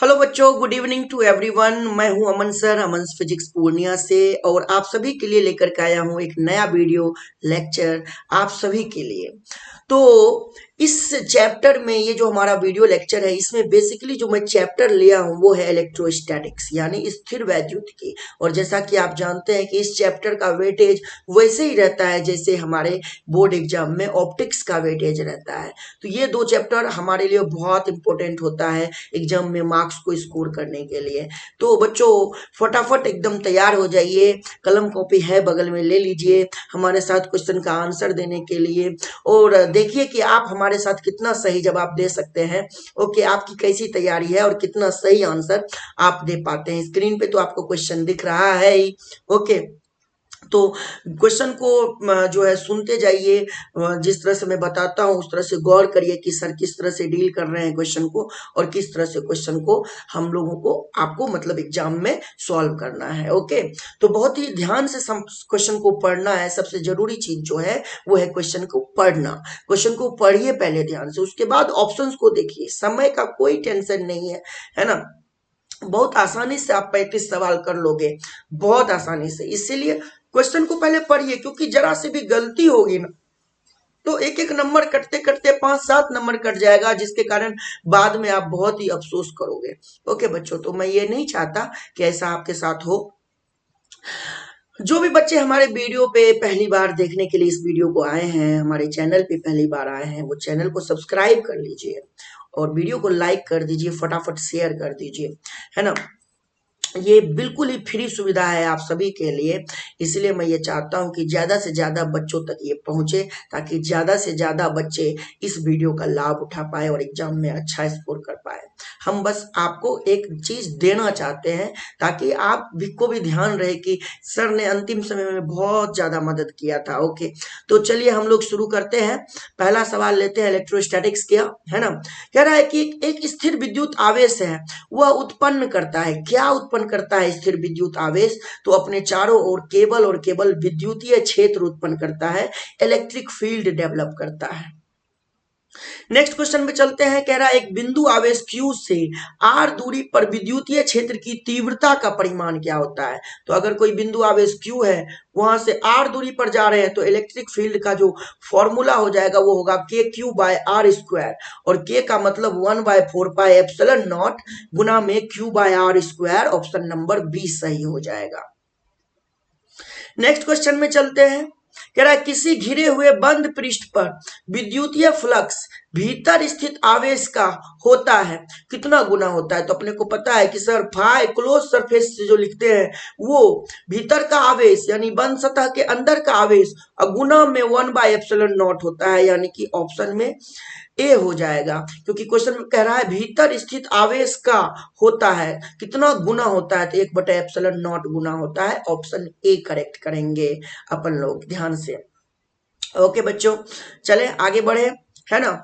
Hello बच्चों, good evening to everyone. मैं हूं अमन सर, अमन फिजिक्स पूर्णिया से, और आप सभी के लिए लेकर के आया हूं एक नया वीडियो लेक्चर आप सभी के लिए। तो इस चैप्टर में ये जो हमारा वीडियो लेक्चर है, इसमें बेसिकली जो मैं चैप्टर लिया हूं वो है इलेक्ट्रोस्टैटिक्स, यानी स्थिर वैद्युत की। और जैसा कि आप जानते हैं कि इस चैप्टर का वेटेज वैसे ही रहता है जैसे हमारे बोर्ड एग्जाम में ऑप्टिक्स का वेटेज रहता है। तो ये दो चैप्टर हमारे लिए बहुत इंपॉर्टेंट होता है एग्जाम में मार्क्स को स्कोर करने के लिए। तो बच्चों, फटाफट एकदम तैयार हो जाइए, कलम कॉपी है बगल में ले लीजिए हमारे साथ क्वेश्चन का आंसर देने के लिए, और देखिए कि आप हमारे साथ कितना सही जवाब दे सकते हैं। ओके, आपकी कैसी तैयारी है और कितना सही आंसर आप दे पाते हैं। स्क्रीन पे तो आपको क्वेश्चन दिख रहा है ही। ओके, तो क्वेश्चन को जो है सुनते जाइए, जिस तरह से मैं बताता हूँ उस तरह से गौर करिए कि सर किस तरह से डील कर रहे हैं क्वेश्चन को, और किस तरह से क्वेश्चन को हम लोगों को आपको मतलब एग्जाम में सॉल्व करना है। ओके, तो बहुत ही ध्यान से क्वेश्चन को पढ़ना है। सबसे जरूरी चीज जो है वो है क्वेश्चन को पढ़ना। क्वेश्चन को पढ़िए पहले ध्यान से, उसके बाद ऑप्शंस को देखिए। समय का कोई टेंशन नहीं है ना। बहुत आसानी से आप 35 सवाल कर लोगे, बहुत आसानी से। इसीलिए क्वेश्चन को पहले पढ़िए, क्योंकि जरा से भी गलती होगी ना तो एक एक नंबर कटते कटते 5-7 नंबर कट जाएगा, जिसके कारण बाद में आप बहुत ही अफसोस करोगे। ओके बच्चों, तो मैं ये नहीं चाहता कि ऐसा आपके साथ हो। जो भी बच्चे हमारे वीडियो पे पहली बार देखने के लिए इस वीडियो को आए हैं, हमारे चैनल पे पहली बार आए हैं, वो चैनल को सब्सक्राइब कर लीजिए और वीडियो को लाइक कर दीजिए, फटाफट शेयर कर दीजिए, है ना। ये बिल्कुल ही फ्री सुविधा है आप सभी के लिए। इसलिए मैं ये चाहता हूं कि ज्यादा से ज्यादा बच्चों तक ये पहुंचे, ताकि ज्यादा से ज्यादा बच्चे इस वीडियो का लाभ उठा पाए और एग्जाम में अच्छा स्कोर कर पाए। हम बस आपको एक चीज देना चाहते हैं, ताकि आप भी को भी ध्यान रहे कि सर ने अंतिम समय में बहुत ज्यादा मदद किया था। ओके, तो चलिए हम लोग शुरू करते हैं। पहला सवाल लेते हैं इलेक्ट्रोस्टैटिक्स क्या, है ना। कह रहा है कि एक स्थिर विद्युत आवेश है, वह उत्पन्न करता है। क्या उत्पन्न करता है स्थिर विद्युत आवेश? तो अपने चारों ओर केवल और केवल विद्युतीय क्षेत्र उत्पन्न करता है, इलेक्ट्रिक फील्ड डेवलप करता है। नेक्स्ट क्वेश्चन में चलते हैं। कह रहा है एक बिंदु आवेश Q से R दूरी पर विद्युतीय क्षेत्र की तीव्रता का परिमाण क्या होता है? तो अगर कोई बिंदु आवेश Q है, वहां से R दूरी पर जा रहे हैं, तो इलेक्ट्रिक फील्ड का जो फॉर्मूला हो जाएगा वो होगा KQ/R²। और K का मतलब 1/4πε0 गुना में Q/R²। ऑप्शन नंबर बी सही हो जाएगा। नेक्स्ट क्वेश्चन में चलते हैं। कह रहा है किसी घिरे हुए बंद पृष्ठ पर विद्युतीय फ्लक्स भीतर स्थित आवेश का होता है, कितना गुना होता है? तो अपने को पता है कि सर फाइ क्लोज सरफेस से जो लिखते हैं वो भीतर का आवेश यानी बंद सतह के अंदर का आवेश और गुना में 1/ε0 होता है, यानी कि ऑप्शन में ए हो जाएगा। क्योंकि क्वेश्चन में कह रहा है भीतर स्थित आवेश का होता है, कितना गुना होता है? तो 1/ε0 गुना होता है। ऑप्शन ए करेक्ट करेंगे अपन लोग ध्यान से। ओके बच्चों, चले आगे बढ़े, है ना।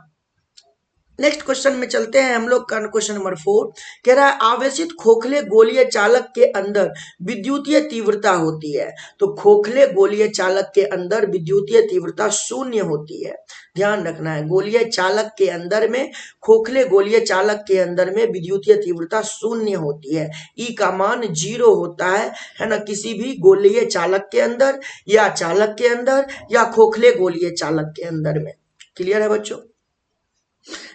नेक्स्ट क्वेश्चन में चलते हैं हम लोग का। क्वेश्चन नंबर 4 कह रहा है आवेशित खोखले गोलीय चालक के अंदर विद्युतीय तीव्रता होती है। तो खोखले गोलीय चालक के अंदर विद्युतीय तीव्रता 0 होती है। ध्यान रखना है, गोलीय चालक के अंदर में, खोखले गोलीय चालक के अंदर में विद्युतीय तीव्रता 0 होती है। ई का मान 0 होता है ना, किसी भी गोलीय चालक के अंदर या चालक के अंदर या खोखले गोलीय चालक के अंदर में। क्लियर है बच्चों।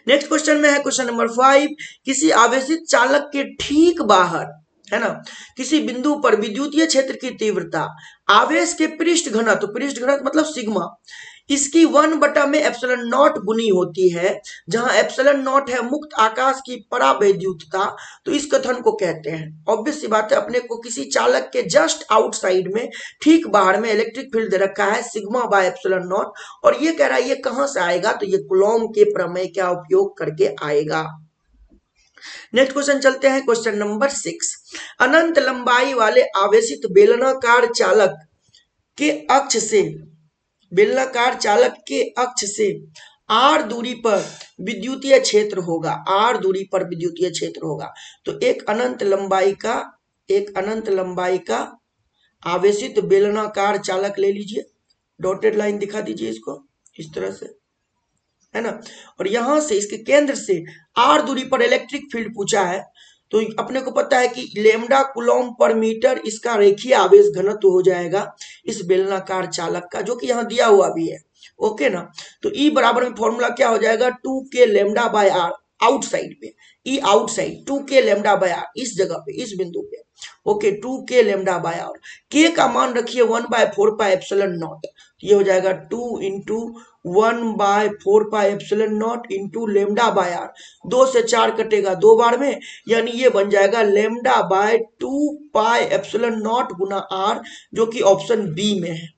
नेक्स्ट क्वेश्चन में है क्वेश्चन नंबर 5, किसी आवेशित चालक के ठीक बाहर, है ना, किसी बिंदु पर विद्युतीय क्षेत्र की तीव्रता आवेश के पृष्ठ घनत्व, पृष्ठ घनत्व मतलब सिग्मा, इसकी 1/ε0 गुनी होती है। जहां ε0 है मुक्त आकाश की परावैद्युतता, तो इस कथन को कहते हैं। ऑब्वियस सी बात है, अपने को किसी चालक के जस्ट आउटसाइड में, ठीक बाहर में इलेक्ट्रिक फील्ड दे रखा है σ/ε0, और ये कह रहा है ये कहां से आएगा? तो ये कूलॉम के प्रमेय का उपयोग करके आएगा। नेक्स्ट क्वेश्चन चलते हैं। क्वेश्चन नंबर 6, अनंत लंबाई वाले आवेशित बेलनाकार चालक के अक्ष से, बेलनाकार चालक के अक्ष से R दूरी पर विद्युतीय क्षेत्र होगा, R दूरी पर विद्युतीय क्षेत्र होगा। तो एक अनंत लंबाई का आवेशित बेलनाकार चालक ले लीजिए, डॉटेड लाइन दिखा दीजिए इसको इस तरह से, है ना। और यहां से इसके केंद्र से R दूरी पर इलेक्ट्रिक फील्ड पूछा है, तो अपने को पता है कि लेमडा कूलॉम पर मीटर इसका रेखीय आवेश घनत्व हो जाएगा इस बेलनाकार चालक का, जो कि यहाँ दिया हुआ भी है। ओके ना, तो ई बराबर में फॉर्मूला क्या हो जाएगा, 2k lambda by R outside पे, E outside 2k lambda by R इस जगह पे, इस बिंदु पे। Okay, 2k lambda by are, के का मान रखिए 1/4πε0, ये हो जाएगा 2 into 1/4πε0 into lambda by R, 2 से 4 कटेगा 2 बार में, यानी ये बन जाएगा लेमडा बाय 2πε0 गुना आर, जो कि ऑप्शन बी में है।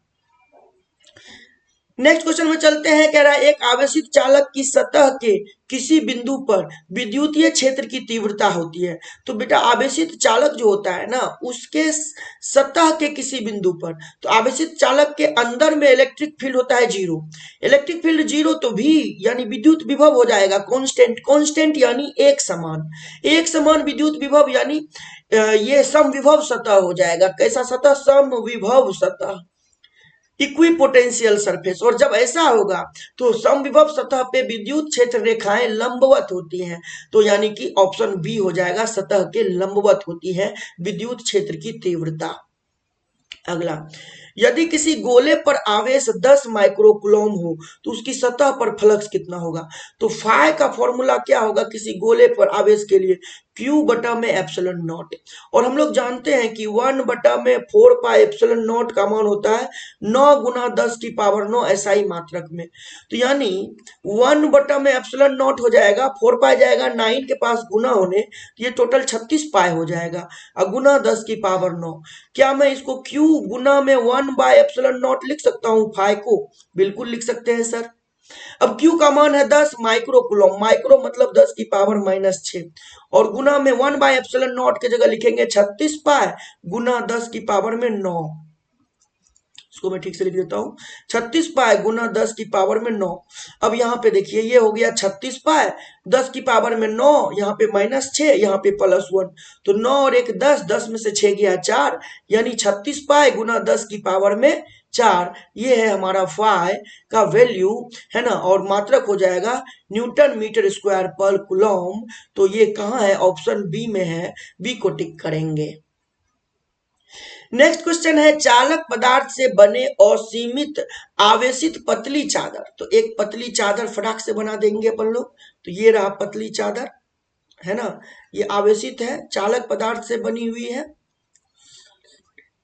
नेक्स्ट क्वेश्चन में चलते हैं, कह रहा है एक आवेशित चालक की सतह के किसी बिंदु पर विद्युतीय क्षेत्र की तीव्रता होती है। तो बेटा आवेशित चालक जो होता है ना, उसके सतह के किसी बिंदु पर, तो आवेशित चालक के अंदर में इलेक्ट्रिक फील्ड होता है जीरो, इलेक्ट्रिक फील्ड जीरो, तो भी यानी विद्युत विभव हो जाएगा कांस्टेंट, कांस्टेंट यानी एक समान, एक समान विद्युत विभव, यानी ये समविभव सतह हो जाएगा। कैसा सतह, समविभव सतह, इक्विपोटेंशियल सरफेस। और जब ऐसा होगा तो समविभव सतह पे विद्युत क्षेत्र रेखाएं लंबवत होती हैं, तो यानी कि ऑप्शन बी हो जाएगा, सतह के लंबवत होती है विद्युत क्षेत्र की तीव्रता। अगला, यदि किसी गोले पर आवेश 10 माइक्रोकूलम हो तो उसकी सतह पर फ्लक्स कितना होगा। तो फाई का फॉर्मूला क्या होगा किसी गोले पर आवेश के लिए, Q बटा में एप्सिलॉन नॉट, और हम लोग जानते हैं कि 1 बटा में 4 पाई एप्सिलॉन नॉट का मान होता है 9 गुना 10 की पावर 9 SI मात्रक में। तो यानी 1 बटा में एप्सिलॉन नॉट हो जाएगा, 4 पाई जाएगा 9 के पास गुना होने, तो ये टोटल 36 पाई हो जाएगा, और गुना 10 की पावर 9। क्या मैं इसको Q गुना में 1 बाय एप्सिलॉन नॉट लिख सकता हूं फाई को, बिल्कुल लिख सकते हैं सर। अब Q का मान है 10 माइक्रोकूलम, माइक्रो मतलब 10 की पावर -6, और गुना में 1 बाय एप्सिलॉन नॉट की जगह लिखेंगे 36 पाई गुना 10 की पावर में 9। इसको मैं ठीक से लिख देता हूं, 36 पाई गुना 10 की पावर में 9। अब यहाँ पे देखिए ये हो गया 36 पाई 10 की पावर में 9, यहाँ पे -6, यहाँ पे +1, तो 9 और 1 10, 10 में से 6 गया 4, यानी 36 पाई गुना 10 की पावर में 4। ये है हमारा फाई का वैल्यू, है ना, और मात्रक हो जाएगा न्यूटन मीटर स्क्वायर पर कूलॉम। तो ये कहाँ है, ऑप्शन बी में है, बी को टिक करेंगे। नेक्स्ट क्वेश्चन है, चालक पदार्थ से बने असीमित आवेशित पतली चादर। तो एक पतली चादर फटाक से बना देंगे अपन लोग, तो ये रहा पतली चादर, है ना, ये आवेशित है, चालक पदार्थ से बनी हुई है,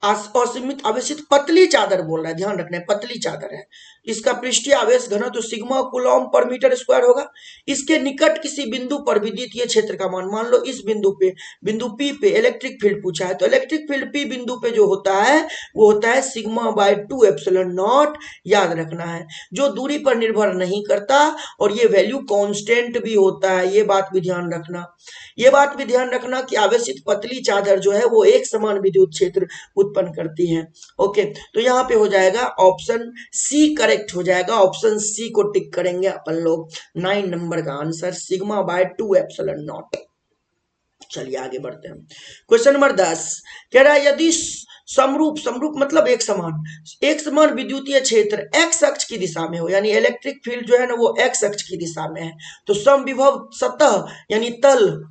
असीमित आवेशित पतली चादर बोल रहा है, ध्यान रखना है पतली चादर है। इसका पृष्ठीय आवेश घनत्व तो सिग्मा कूलॉम पर मीटर स्क्वायर होगा। इसके निकट किसी बिंदु पर विद्युतीय क्षेत्र का मान लो इस बिंदु पे, बिंदु पी पे इलेक्ट्रिक फील्ड पूछा है, तो इलेक्ट्रिक फील्ड पी बिंदु पे जो होता है वो होता है सिग्मा बाय 2 एप्सिलॉन नॉट, याद रखना है, जो दूरी पर निर्भर नहीं करता, और ये वैल्यू कांस्टेंट भी होता है, ये बात भी ध्यान रखना। ये बात भी ध्यान रखना कि आवेशित पतली चादर जो है वो एक समान विद्युत क्षेत्र उत्पन्न करती है। ओके, तो यहाँ पे हो जाएगा ऑप्शन सी करेक्ट हो जाएगा, ऑप्शन सी को टिक करेंगे अपन लोग, 9 नंबर का answer sigma bye 2 epsilon not. चलिए आगे बढ़ते हैं, क्वेश्चन नंबर 10 कह रहा है, यदि समरूप, समरूप मतलब एक समान विद्युतीय क्षेत्र एक्स अक्ष की दिशा में हो, यानी इलेक्ट्रिक फील्ड जो है ना वो एक्स अक्ष की दिशा में है, तो समविभव सतह यानी तल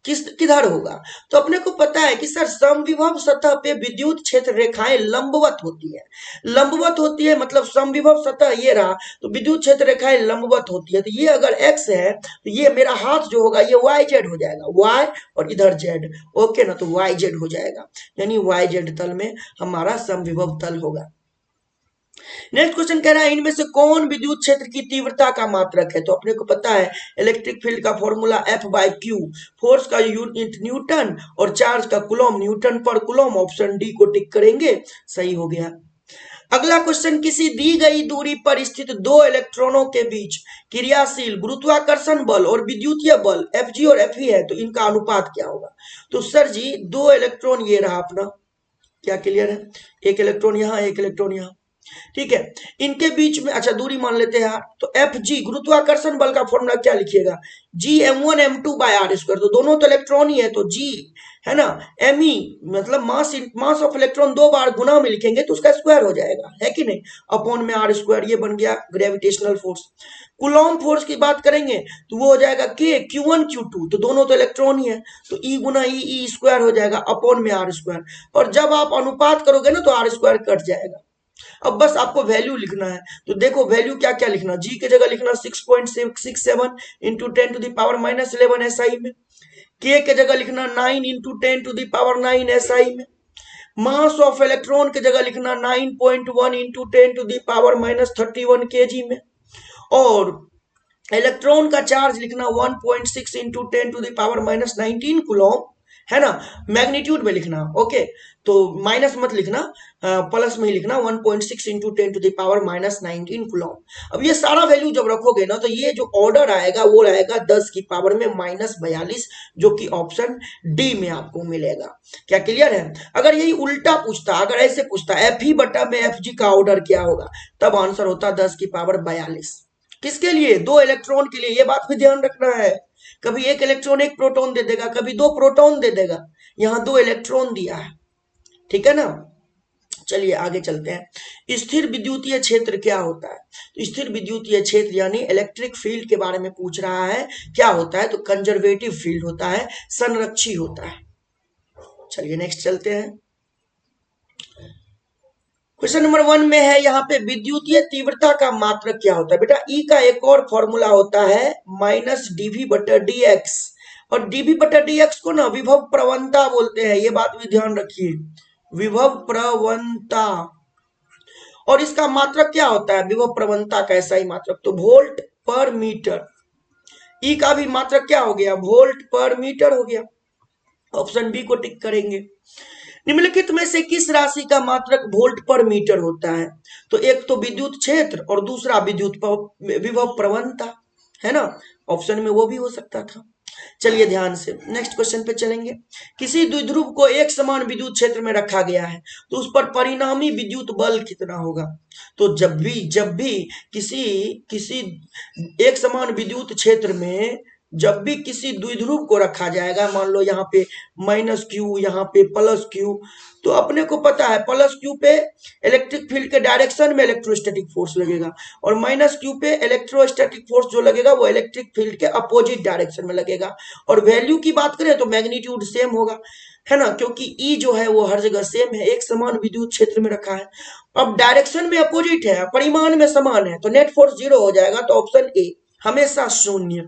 किधर होगा। तो अपने को पता है कि सर समविभव सतह पे विद्युत क्षेत्र रेखाएं लंबवत होती है, लंबवत होती है मतलब समविभव सतह ये रहा, तो विद्युत क्षेत्र रेखाएं लंबवत होती है, तो ये अगर एक्स है तो ये मेरा हाथ जो होगा ये वाई जेड हो जाएगा, वाई और इधर जेड, ओके ना, तो वाई जेड हो जाएगा, यानी वाई जेड तल में हमारा समविभव तल होगा। नेक्स्ट क्वेश्चन कह रहा है, इनमें से कौन विद्युत क्षेत्र की तीव्रता का मात्रक है। तो अपने को पता है इलेक्ट्रिक फील्ड का फॉर्मूला F बाय Q, फोर्स का यूनिट न्यूटन और चार्ज का कूलॉम, न्यूटन पर कूलॉम, ऑप्शन डी को टिक करेंगे, सही हो गया। अगला क्वेश्चन, किसी दी गई दूरी पर स्थित दो इलेक्ट्रॉनों के बीच क्रियाशील गुरुत्वाकर्षण बल और विद्युतीय बल Fg और Fe है, तो इनका अनुपात क्या होगा। तो सर जी दो इलेक्ट्रॉन ये रहा अपना, क्या क्लियर है, एक इलेक्ट्रॉन यहाँ एक इलेक्ट्रॉन यहाँ, ठीक है, इनके बीच में अच्छा दूरी मान लेते हैं, तो एफ जी गुरुत्वाकर्षण बल का फॉर्मूला क्या लिखिएगा, जी m1 m2 bye R square, तो दोनों तो इलेक्ट्रॉन ही है, तो जी है ना, एम ई मतलब मास ऑफ इलेक्ट्रॉन दो बार गुना में लिखेंगे तो उसका स्क्वायर हो जाएगा, है कि नहीं, अपॉन में आर स्क्वायर, ये बन गया ग्रेविटेशनल फोर्स। कुलॉम फोर्स की बात करेंगे तो वो हो जाएगा के Q1 Q2, तो दोनों तो इलेक्ट्रॉन ही है, तो ई गुना ई स्क्वायर हो जाएगा अपॉन में आर स्क्वायर, और जब आप अनुपात करोगे ना तो आर स्क्वायर कट जाएगा। अब बस आपको वैल्यू लिखना है, तो देखो वैल्यू क्या क्या लिखना, जी की जगह लिखना 6.67 इंटू 10⁻11 एसआई में, के की जगह लिखना 9 इंटू 10⁻9 एसआई में, मास ऑफ इलेक्ट्रॉन की जगह लिखना 9.1 इंटू 10⁻31 केजी में, और इलेक्ट्रॉन का चार्ज लिखना 1.6 इंटू 10⁻19 कुलॉम, है ना, मैग्नीट्यूड में लिखना, ओके, तो माइनस मत लिखना, प्लस में ही लिखना 1.6 इंटू 10⁻19 कुलॉम। अब ये सारा वैल्यू जब रखोगे ना तो ये जो ऑर्डर आएगा वो आएगा 10 की पावर में -42, जो कि ऑप्शन डी में आपको मिलेगा। क्या क्लियर है? अगर यही उल्टा पूछता, अगर ऐसे पूछता एफ ही बटा में एफ जी का ऑर्डर क्या होगा, तब आंसर होता 10 की पावर 42। किसके लिए? दो इलेक्ट्रॉन के लिए, ये बात भी ध्यान रखना है, कभी एक इलेक्ट्रॉन एक प्रोटॉन दे देगा, कभी दो प्रोटॉन दे देगा, यहां दो इलेक्ट्रॉन दिया है, ठीक है ना। चलिए आगे चलते हैं, स्थिर विद्युतीय क्षेत्र क्या होता है, तो स्थिर विद्युतीय क्षेत्र यानी इलेक्ट्रिक फील्ड के बारे में पूछ रहा है, क्या होता है, तो कंजर्वेटिव फील्ड होता है, संरक्षी होता है। चलिए नेक्स्ट चलते हैं, क्वेश्चन नंबर 1 में है यहाँ पे विद्युतीय तीव्रता का मात्रक क्या होता है। बेटा ई का एक और फॉर्मूला होता है -dV/dx, और dV/dx को ना विभव प्रवणता बोलते हैं, ये बात भी ध्यान रखिए, विभव प्रवणता। और इसका मात्रक क्या होता है, विभव प्रवणता का ऐसा ही मात्रक, तो वोल्ट पर मीटर। ई का भी मात्रक क्या हो गया, वोल्ट पर मीटर हो गया, ऑप्शन बी को टिक करेंगे। निम्नलिखित में से किस राशि का मात्रक वोल्ट पर मीटर होता है, तो एक तो विद्युत क्षेत्र और दूसरा विभव प्रवणता, है ना, ऑप्शन में वो भी हो सकता था। चलिए ध्यान से नेक्स्ट क्वेश्चन पे चलेंगे, किसी द्विध्रुव को एक समान विद्युत क्षेत्र में रखा गया है तो उस पर परिणामी विद्युत बल कितना होगा। तो जब भी किसी किसी एक समान विद्युत क्षेत्र में जब भी किसी द्विध्रुव को रखा जाएगा, मान लो यहाँ पे -Q, यहाँ पे +Q, तो अपने को पता है +Q पे इलेक्ट्रिक फील्ड के डायरेक्शन में इलेक्ट्रोस्टैटिक फोर्स लगेगा, और -Q पे इलेक्ट्रोस्टैटिक फोर्स जो लगेगा वो इलेक्ट्रिक फील्ड के अपोजिट डायरेक्शन में लगेगा। और वैल्यू की बात करें तो मैग्नीट्यूड सेम होगा, है ना, क्योंकि E जो है वो हर जगह सेम है, एक समान विद्युत क्षेत्र में रखा है। अब डायरेक्शन में अपोजिट है, परिमाण में समान है, तो नेट फोर्स 0 हो जाएगा, तो ऑप्शन ए हमेशा शून्य।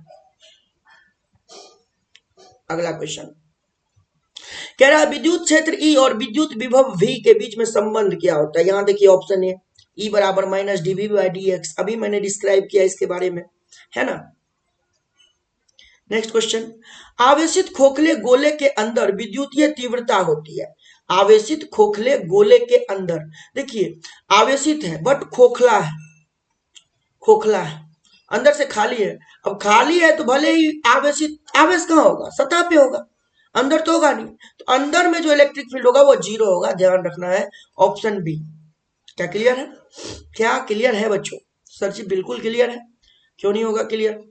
अगला क्वेश्चन कह रहा है विद्युत क्षेत्र E और विद्युत विभव V के बीच में संबंध क्या होता है। यहां देखिए ऑप्शन ए, E बराबर -dV/dx, अभी मैंने डिस्क्राइब किया इसके बारे में, है ना। नेक्स्ट क्वेश्चन, आवेशित खोखले गोले के अंदर विद्युतीय तीव्रता होती है। आवेशित खोखले गोले के अंदर, देखिए आवेशित है बट खोखला है, खोखला है, अंदर से खाली है। अब खाली है तो भले ही आवेशित, आवेश कहाँ होगा, सतह पे होगा, अंदर तो होगा नहीं, तो अंदर में जो इलेक्ट्रिक फील्ड होगा वो 0 होगा, ध्यान रखना है, ऑप्शन बी। क्या क्लियर है? क्या क्लियर है बच्चों? सर जी बिल्कुल क्लियर है, क्यों नहीं होगा क्लियर।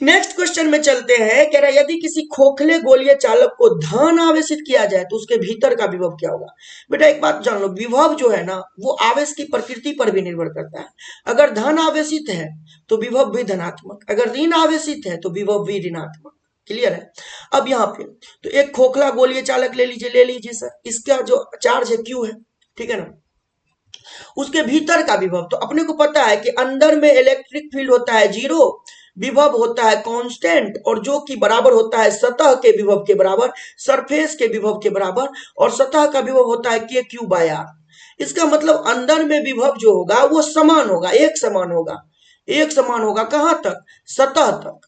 नेक्स्ट क्वेश्चन में चलते हैं, कह रहा है यदि किसी खोखले गोलीय चालक को धन आवेशित किया जाए तो उसके भीतर का विभव क्या होगा। बेटा एक बात जान लो, विभव जो है ना वो आवेश की प्रकृति पर भी निर्भर करता है। अगर धन आवेशित है तो विभव भी धनात्मक, अगर ऋण आवेशित है तो विभव भी ऋणात्मक। क्लियर है? अब यहाँ पे तो एक खोखला गोलीय चालक ले लीजिए सर, इसका जो चार्ज है Q है, ठीक है ना, उसके भीतर का विभव, तो अपने को पता है कि अंदर में इलेक्ट्रिक फील्ड होता है 0, विभव होता है कांस्टेंट, और जो कि बराबर होता है सतह के विभव के बराबर, सरफेस के विभव के बराबर, और सतह का विभव होता है KQ/R। इसका मतलब अंदर में विभव जो होगा वो समान होगा, एक समान होगा, एक समान होगा कहां तक, सतह तक,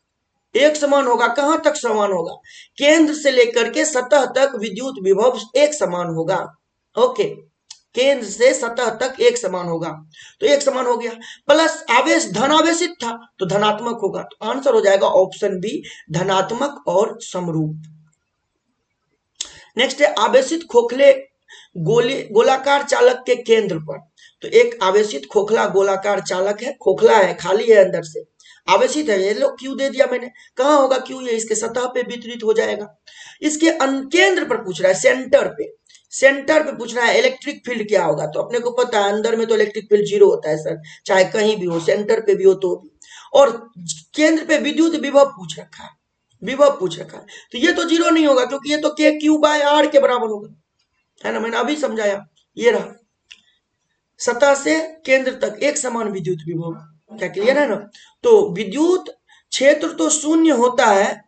एक समान होगा कहां तक समान होगा, केंद्र से लेकर के सतह तक विद्युत विभव एक समान होगा, ओके, केंद्र से सतह तक एक समान होगा, तो एक समान हो गया। प्लस आवेश धन आवेशित था तो धनात्मक होगा, तो आंसर हो जाएगा ऑप्शन बी, धनात्मक और समरूप। नेक्स्ट है आवेशित खोखले गोलाकार चालक के केंद्र पर, तो एक आवेशित खोखला गोलाकार चालक है, खोखला है, खाली है अंदर से, आवेशित है, ये लो क्यू दे दिया मैंने, कहाँ होगा क्यू, ये इसके सतह पे वितरित हो जाएगा। इसके केंद्र पर पूछ रहा है, सेंटर पे, सेंटर पे पूछ रहा है इलेक्ट्रिक फील्ड क्या होगा, तो अपने को पता है अंदर में तो इलेक्ट्रिक फील्ड जीरो होता है सर, चाहे कहीं भी हो, सेंटर पे भी हो तो भी। और केंद्र पे विद्युत विभव पूछ रखा है, विभव पूछ रखा है, तो ये तो जीरो नहीं होगा क्योंकि ये तो के क्यू बाय आर के बराबर होगा, है ना, मैंने अभी समझाया, ये रहा, सतह से केंद्र तक एक समान विद्युत विभव, क्या क्लियर है ना। तो विद्युत क्षेत्र तो शून्य होता है,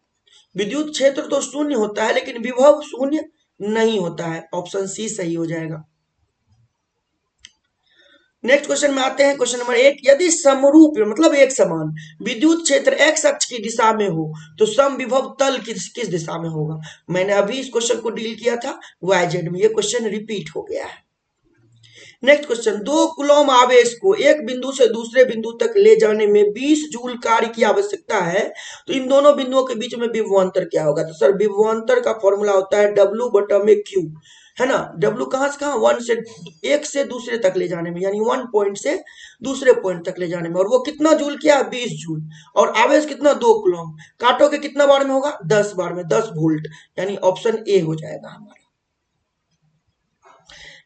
विद्युत क्षेत्र तो शून्य होता है, लेकिन विभव शून्य नहीं होता है, ऑप्शन सी सही हो जाएगा। नेक्स्ट क्वेश्चन में आते हैं, क्वेश्चन नंबर 8, यदि समरूप मतलब एक समान विद्युत क्षेत्र एक्स अक्ष की दिशा में हो तो समविभव तल किस दिशा में होगा। मैंने अभी इस क्वेश्चन को डील किया था वाई जेड में, ये क्वेश्चन रिपीट हो गया है। नेक्स्ट क्वेश्चन, 2 कूलॉम आवेश को एक बिंदु से दूसरे बिंदु तक ले जाने में 20 जूल कार्य की आवश्यकता है, तो इन दोनों बिंदुओं के बीच में विभवांतर क्या होगा। तो सर विभवांतर का फॉर्मूला होता है W बटा में Q, है ना। W कहां से कहां, एक से दूसरे तक ले जाने में, यानी 1 पॉइंट से दूसरे पॉइंट तक ले जाने में, और वो कितना जूल किया, 20 जूल, और आवेश कितना, 2 कूलॉम, काटोगे कितना बार में होगा, 10 बार में, 10 वोल्ट, यानी ऑप्शन ए हो जाएगा हमारा।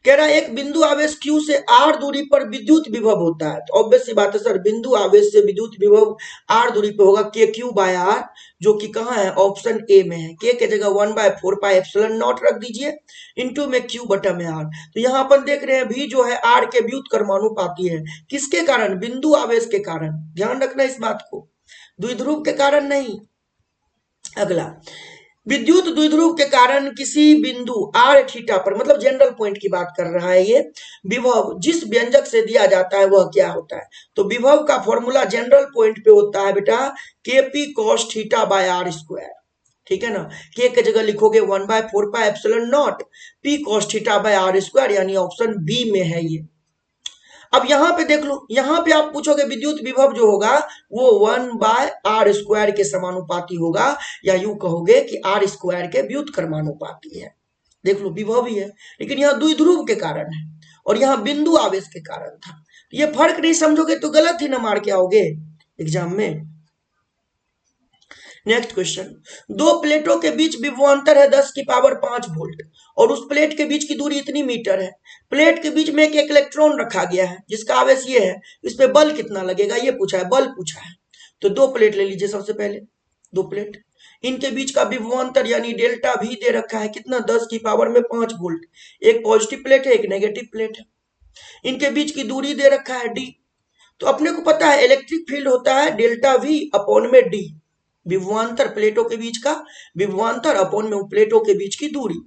कह रहा है एक बिंदु आवेश Q से r दूरी पर विद्युत विभव होता है, तो ऑब्वियस सी बात है सर, बिंदु आवेश से विद्युत विभव r दूरी पे होगा के क्यू बाय आर, जो कि कहाँ है, ऑप्शन ए में है। के के जगह 1/4πε0 रख दीजिए, इनटू में Q बटा में r। तो यहाँ अपन देख रहे हैं भी जो है r के व्युत्क्रमानुपाती है, किसके कारण, बिंदु आवेश के कारण, ध्यान रखना इस बात को, द्विध्रुव के कारण नहीं। अगला, विद्युत द्विध्रुव के कारण किसी बिंदु आर थीटा पर, मतलब जनरल पॉइंट की बात कर रहा है ये, विभव जिस व्यंजक से दिया जाता है वह क्या होता है। तो विभव का फॉर्मूला जनरल पॉइंट पे होता है बेटा K P cos theta by R square, ठीक है ना। के की जगह लिखोगे 1/4πε0 P cos theta by R square, यानी ऑप्शन बी में है ये। अब यहां पे देख लो, यहां पे आप पूछोगे विद्युत विभव जो होगा वो 1/r² के समानुपाती होगा, या यूं कहोगे कि r² के व्युत्क्रमानुपाती है। देख लो विभव ही है, लेकिन यहां द्विध्रुव के कारण है और यहां बिंदु आवेश के कारण था। ये फर्क नहीं समझोगे तो गलत ही ना मार के आओगे एग्जाम में। नेक्स्ट क्वेश्चन, 2 प्लेटों के बीच विभवांतर है 10 की पावर 5 वोल्ट और उस प्लेट के बीच की दूरी इतनी मीटर है। प्लेट के बीच में एक इलेक्ट्रॉन रखा गया है जिसका आवेश ये है, इस पे बल कितना लगेगा ये पूछा है, बल पूछा है। तो 2 प्लेट ले लीजिए, सबसे पहले 2 प्लेट, इनके बीच का विभवांतर यानी डेल्टा भी दे रखा है कितना, 10 की पावर में 5 वोल्ट। एक पॉजिटिव प्लेट है, एक नेगेटिव प्लेट है। इनके बीच की दूरी दे रखा है डी। तो अपने को पता है इलेक्ट्रिक फील्ड होता है डेल्टा वी अपॉन में डी, विभवांतर प्लेटों के बीच का विभवांतर अपॉन में प्लेटों के बीच की दूरी।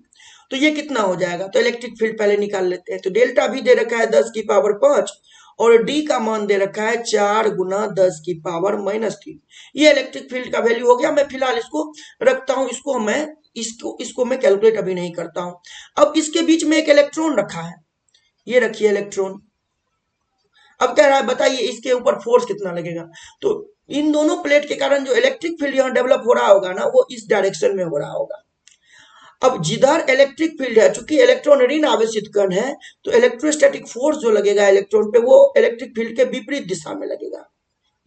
तो ये कितना हो जाएगा, तो इलेक्ट्रिक फील्ड पहले निकाल लेते हैं। तो डेल्टा भी दे रखा है 10 की पावर 5 और डी का मान दे रखा है 4 गुना 10 की पावर -3। ये इलेक्ट्रिक फील्ड का वैल्यू हो गया। मैं फिलहाल इसको रखता हूं, इसको मैं कैलकुलेट अभी नहीं करता हूं। अब इसके बीच में एक इलेक्ट्रॉन रखा है, ये रखिए इलेक्ट्रॉन। अब कह रहा है बताइए इसके ऊपर फोर्स कितना लगेगा। तो इन दोनों प्लेट के कारण जो इलेक्ट्रिक फील्ड यहाँ डेवलप हो रहा होगा ना, वो इस डायरेक्शन में हो रहा होगा। अब जिधर इलेक्ट्रिक फील्ड है, चूंकि इलेक्ट्रॉन ऋण आवेशित कण है, तो इलेक्ट्रोस्टैटिक फोर्स जो लगेगा इलेक्ट्रॉन पे वो इलेक्ट्रिक फील्ड के विपरीत दिशा में लगेगा।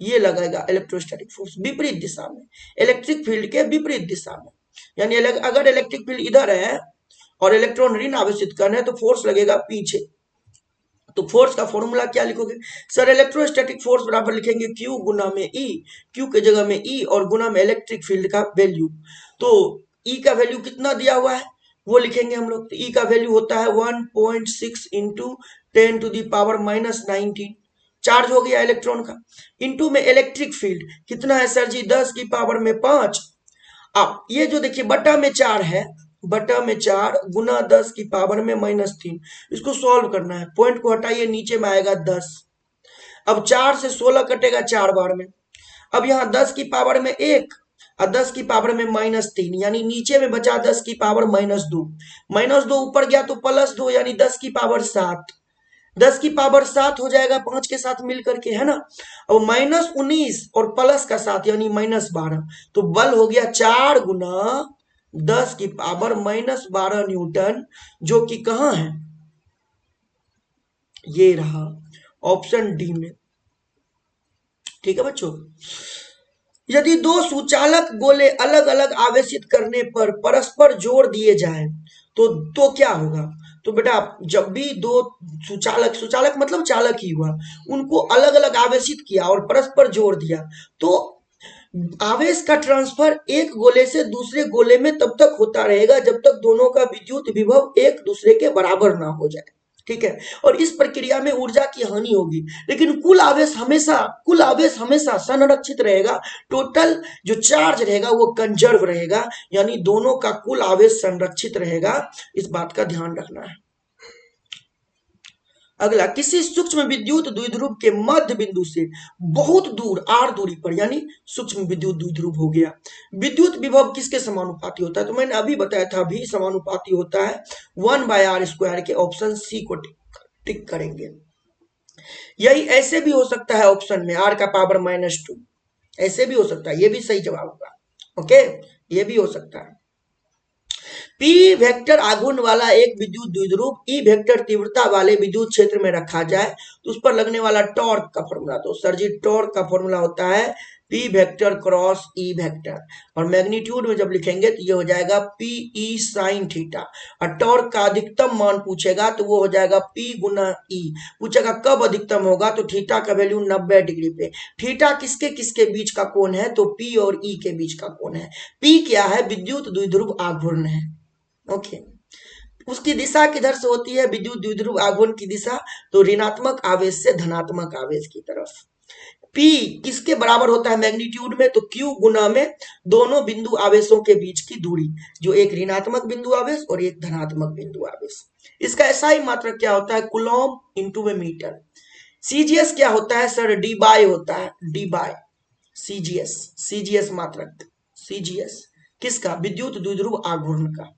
ये लगेगा इलेक्ट्रोस्टैटिक फोर्स विपरीत दिशा में, इलेक्ट्रिक फील्ड के विपरीत दिशा में। यानी अगर इलेक्ट्रिक फील्ड इधर है और इलेक्ट्रॉन ऋण आवेशित कण है तो फोर्स लगेगा पीछे। तो फोर्स का फॉर्मूला क्या लिखोगे सर, इलेक्ट्रोस्टैटिक फोर्स बराबर लिखेंगे Q गुना में E, Q के जगह में E और गुना में इलेक्ट्रिक फील्ड का वैल्यू। तो E का वैल्यू कितना दिया हुआ है वो लिखेंगे हम लोग। तो E का वैल्यू होता है 1.6 इंटू 10⁻19 चार्ज हो गया इलेक्ट्रॉन का, इंटू में इलेक्ट्रिक फील्ड कितना है सर जी 10 की पावर में 5। अब ये जो देखिए बटा में 4 है, बटा में 4 गुना 10 की पावर में -3, इसको सॉल्व करना है। पॉइंट को हटाइए, नीचे में आएगा 10। अब 4 से 16 कटेगा 4 बार में। अब यहाँ 10 की पावर में 1 और 10 की पावर में -3, यानी नीचे में बचा 10 की पावर -2। -2 ऊपर गया तो +2 यानी 10 की पावर 7। 10 की पावर 7 हो जाएगा 5 के साथ मिल करके, है ना। अब -19 और प्लस का 7 यानी -12, तो बल हो गया 4 गुना 10⁻⁻12 न्यूटन, जो कि कहाँ है, ये रहा ऑप्शन डी में। ठीक है बच्चों, यदि दो सुचालक गोले अलग अलग आवेशित करने पर परस्पर जोड़ दिए जाएं तो क्या होगा। तो बेटा जब भी दो सुचालक, सुचालक मतलब चालक ही हुआ, उनको अलग अलग आवेशित किया और परस्पर जोड़ दिया, तो आवेश का ट्रांसफर एक गोले से दूसरे गोले में तब तक होता रहेगा जब तक दोनों का विद्युत विभव एक दूसरे के बराबर ना हो जाए। ठीक है, और इस प्रक्रिया में ऊर्जा की हानि होगी, लेकिन कुल आवेश हमेशा संरक्षित रहेगा। टोटल जो चार्ज रहेगा वो कंजर्व रहेगा, यानी दोनों का कुल आवेश संरक्षित रहेगा। इस बात का ध्यान रखना है। अगला, किसी सूक्ष्म विद्युत द्विध्रुव के मध्य बिंदु से बहुत दूर r दूरी पर, यानी सूक्ष्म विद्युत द्विध्रुव हो गया, विद्युत विभव किसके समानुपाती होता है। तो मैंने अभी बताया था, भी समानुपाती होता है 1/r² के। ऑप्शन सी को टिक करेंगे। यही ऐसे भी हो सकता है ऑप्शन में r का पावर -2, ऐसे भी हो सकता है, ये भी सही जवाब होगा। ओके, ये भी हो सकता है। P वेक्टर आघूर्ण वाला एक विद्युत द्विध्रुव E वेक्टर तीव्रता वाले विद्युत क्षेत्र में रखा जाए तो उस पर लगने वाला टॉर्क का फॉर्मूला, तो सर जी टॉर्क का फॉर्मूला होता है P vector cross E vector, और मैग्नीट्यूड में जब लिखेंगे तो ये हो जाएगा PE sin थीटा, और टॉर्क का अधिकतम मान पूछेगा तो वो हो जाएगा P गुना E। पूछेगा कब अधिकतम होगा, तो थीटा का वैल्यू 90 डिग्री पे। थीटा किसके किसके बीच का कोण है, तो P और E के बीच का कोण है। P क्या है, विद्युत द्विध्रुव आघूर्ण है। ओके, उसकी दिशा किधर से होती है, विद्युत द्विध्रुव आघूर्ण की दिशा, तो ऋणात्मक आवेश से धनात्मक आवेश की तरफ। P किसके बराबर होता है मैग्नीट्यूड में, तो Q गुना में दोनों बिंदु आवेशों के बीच की दूरी, जो एक ऋणात्मक बिंदु आवेश और एक धनात्मक बिंदु आवेश। इसका एसआई मात्रक क्या होता है, कूलॉम इंटू में मीटर। सीजीएस क्या होता है सर, डी बाय होता है, डी बाय सीजीएस। सीजीएस मात्रक, सीजीएस किसका, विद्युत द्विध्रुव आघूर्ण का।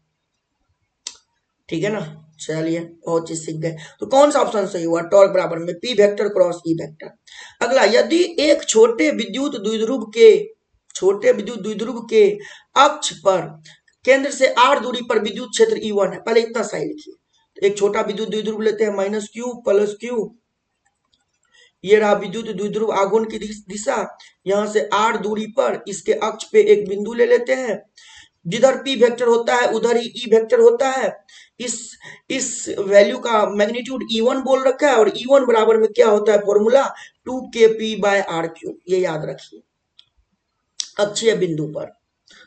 ठीक है ना, चलिए बहुत चीज सीख गए। तो कौन सा ऑप्शन सही हुआ, टॉर्क बराबर में P vector cross E vector. अगला, यदि एक छोटे विद्युत द्विध्रुव के अक्ष पर केंद्र से r दूरी पर विद्युत क्षेत्र E1 है, पहले इतना सही लिखिए। तो एक छोटा विद्युत द्विध्रुव लेते हैं, -q + q, ये रहा विद्युत द्विध्रुव आघूर्ण की दिशा। यहां से r दूरी पर इसके अक्ष पे एक बिंदु ले लेते हैं, जिधर P वेक्टर होता है उधर ही E वेक्टर होता है। इस वैल्यू का मैग्नीट्यूड E1 बोल रखा है, और E1 बराबर में क्या होता है फॉर्मूला, 2kp/r³। ये याद रखिए। अक्षीय बिंदु पर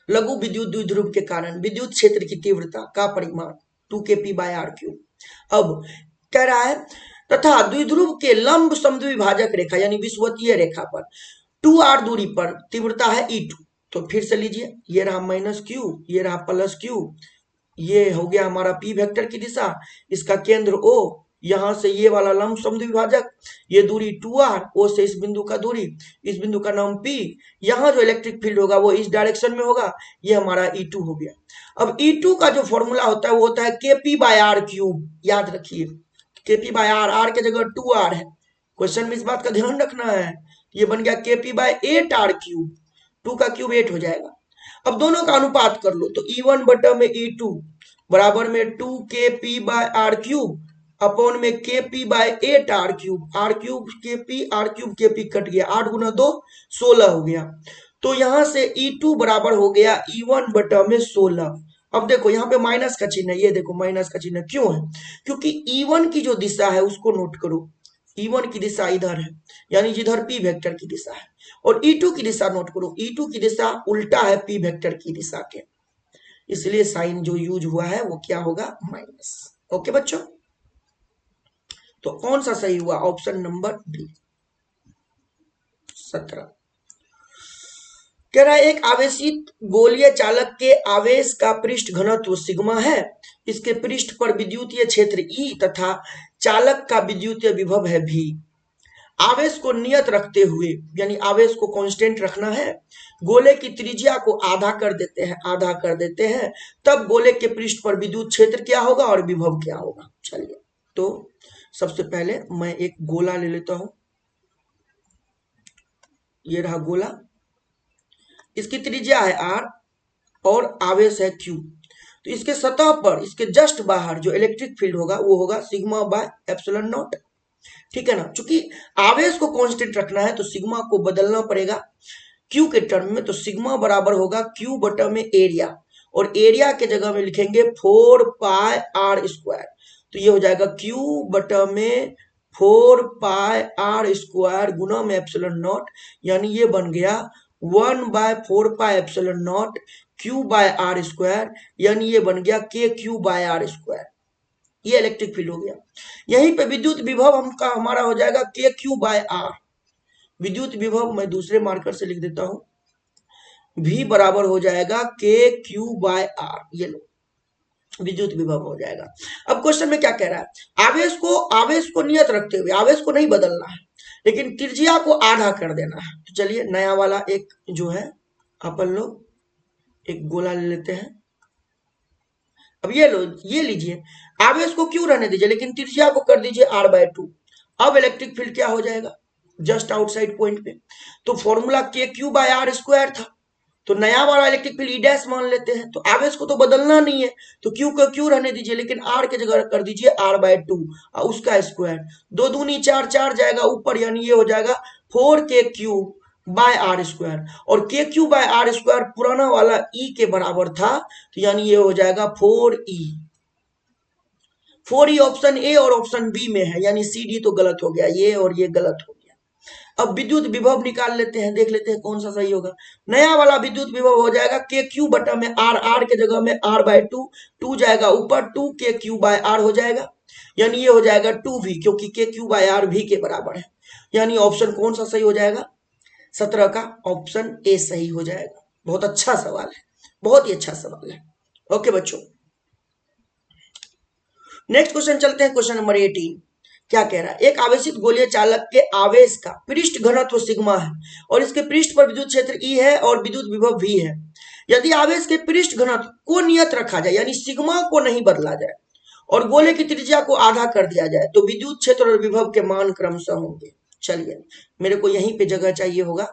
लघु विद्युत द्विध्रुव के कारण विद्युत क्षेत्र की तीव्रता का परिमाण 2kp/r³। अब कह रहा है, तथा द्विध्रुव के लंब समद्विभाजक रेखा यानी विषुवतीय रेखा पर 2r दूरी पर तीव्रता है E2। तो फिर से लीजिए, ये रहा -q, ये रहा +q, ये हो गया हमारा P वेक्टर की दिशा, इसका केंद्र O, यहां से ये वाला लंब समद्विभाजक, ये दूरी 2r, O से इस बिंदु का दूरी, इस बिंदु का नाम P। यहां जो इलेक्ट्रिक फील्ड होगा वो इस डायरेक्शन में होगा, ये हमारा E2 हो गया। अब E2 का जो फॉर्मूला होता है वो होता है kp/r³। याद रखिए, kp/r, r के जगह 2r है, क्वेश्चन में इस बात का ध्यान रखना है। ये बन गया kp/8r³, 2 का क्यूब 8 हो जाएगा। अब दोनों का अनुपात कर लो, तो E1 बटा में E2 बराबर में 2kp/r³ अपॉन में kp/8r³, r³ kp, r³ kp cut गया, 8 गुना 2 16 हो गया। तो यहां से E2 बराबर हो गया E1 बटा में 16। अब देखो यहाँ पे माइनस का चिन्ह है, ये देखो माइनस का चिन्ह क्यों है, क्योंकि E1 की जो दिशा है उसको नोट करो। E1 की दिशा इधर है, यानी जिधर P वेक्टर की दिशा है, और E2 की दिशा नोट करो, E2 की दिशा उल्टा है P वेक्टर की दिशा के, इसलिए साइन जो यूज हुआ है वो क्या होगा, माइनस। ओके बच्चों, तो कौन सा सही हुआ, ऑप्शन नंबर बी 17। कह रहा है, एक आवेशित गोलीय चालक के आवेश का पृष्ठ घनत्व सिग्मा है, इसके पृष्ठ पर विद्युतीय क्षेत्र E तथा चालक का विद्युतीय विभव है V। आवेश को नियत रखते हुए, यानी आवेश को कांस्टेंट रखना है, गोले की त्रिज्या को आधा कर देते हैं, तब गोले के पृष्ठ पर विद्युत क्षेत्र क्या होगा और विभव क्या होगा। चलिए, तो सबसे पहले मैं एक गोला ले लेता हूं, ये रहा गोला, इसकी त्रिज्या है r, और आवेश है Q। तो इसके सतह पर, इसके जस्ट बाहर जो इलेक्ट्रिक फील्ड होगा वो होगा सिग्मा बाय एप्सिलॉन नॉट। ठीक है ना, चूंकि आवेश को कांस्टेंट रखना है तो सिग्मा को बदलना पड़ेगा क्यू के टर्म में। तो सिग्मा बराबर होगा क्यू बटा में एरिया, और एरिया के जगह में लिखेंगे 4πr²। तो ये हो जाएगा क्यू बटा में 4πr² गुना में एप्सिलॉन नॉट, यानी ये बन गया 1/4πε0 Q/r², यानी ये बन गया KQ/r²। ये इलेक्ट्रिक फील्ड हो गया। यहीं पे विद्युत विभव हमका हमारा हो जाएगा KQ/r। विद्युत विभव मैं दूसरे मार्कर से लिख देता हूं, V बराबर हो जाएगा KQ/r। ये लो विद्युत विभव हो जाएगा। अब क्वेश्चन में क्या कह रहा है, आवेश को नियत रखते हुए, आवेश को नहीं बदलना है लेकिन त्रिज्या को आधा कर देना है। तो चलिए नया वाला एक जो है अपन लोग एक गोला ले लेते हैं। अब ये लो, ये लीजिए, आवेश को क्यों रहने दीजिए लेकिन त्रिज्या को कर दीजिए r/2। अब इलेक्ट्रिक फील्ड क्या हो जाएगा, जस्ट आउटसाइड पॉइंट पे। तो फॉर्मूला KQ/r² था, तो नया वाला इलेक्ट्रिक फील्ड ई डैश मान लेते हैं। तो आवेश को तो बदलना नहीं है तो क्यू को क्यू रहने दीजिए, लेकिन आर के जगह कर दीजिए r/2 और उसका स्क्वायर। 2 दूनी 4, 4 जाएगा ऊपर, यानी ये हो जाएगा 4KQ/r²। और KQ/r² पुराना वाला ई के बराबर था, तो यानी ये हो जाएगा 4E। 4E ऑप्शन ए और ऑप्शन बी में है, यानी सी डी तो गलत हो गया, ये और ये गलत हो गया। अब विद्युत विभव निकाल लेते हैं, देख लेते हैं कौन सा सही होगा। नया वाला विद्युत विभव हो जाएगा KQ बटा में R के जगह में r/2, 2 जाएगा ऊपर, 2KQ/r हो जाएगा, यानी ये हो जाएगा 2V, क्योंकि KQ/r V के बराबर है। यानी ऑप्शन कौन सा सही हो जाएगा, 17 का ऑप्शन ए सही हो जाएगा। बहुत अच्छा सवाल है, बहुत ही अच्छा सवाल है। ओके बच्चों, नेक्स्ट क्वेश्चन चलते हैं, क्वेश्चन नंबर 18। क्या कह रहा है, एक आवेशित गोलीय चालक के आवेश का पृष्ठ घनत्व सिग्मा है और इसके पृष्ठ पर विद्युत क्षेत्र ई है और विद्युत विभव वी है। यदि आवेश के पृष्ठ घनत्व को नियत रखा जाए, यानी सिग्मा को नहीं बदला जाए, और गोले की त्रिज्या को आधा कर दिया जाए, तो विद्युत क्षेत्र और विभव के मान क्रमशः होंगे। चलिए, मेरे को यहीं पे जगह चाहिए होगा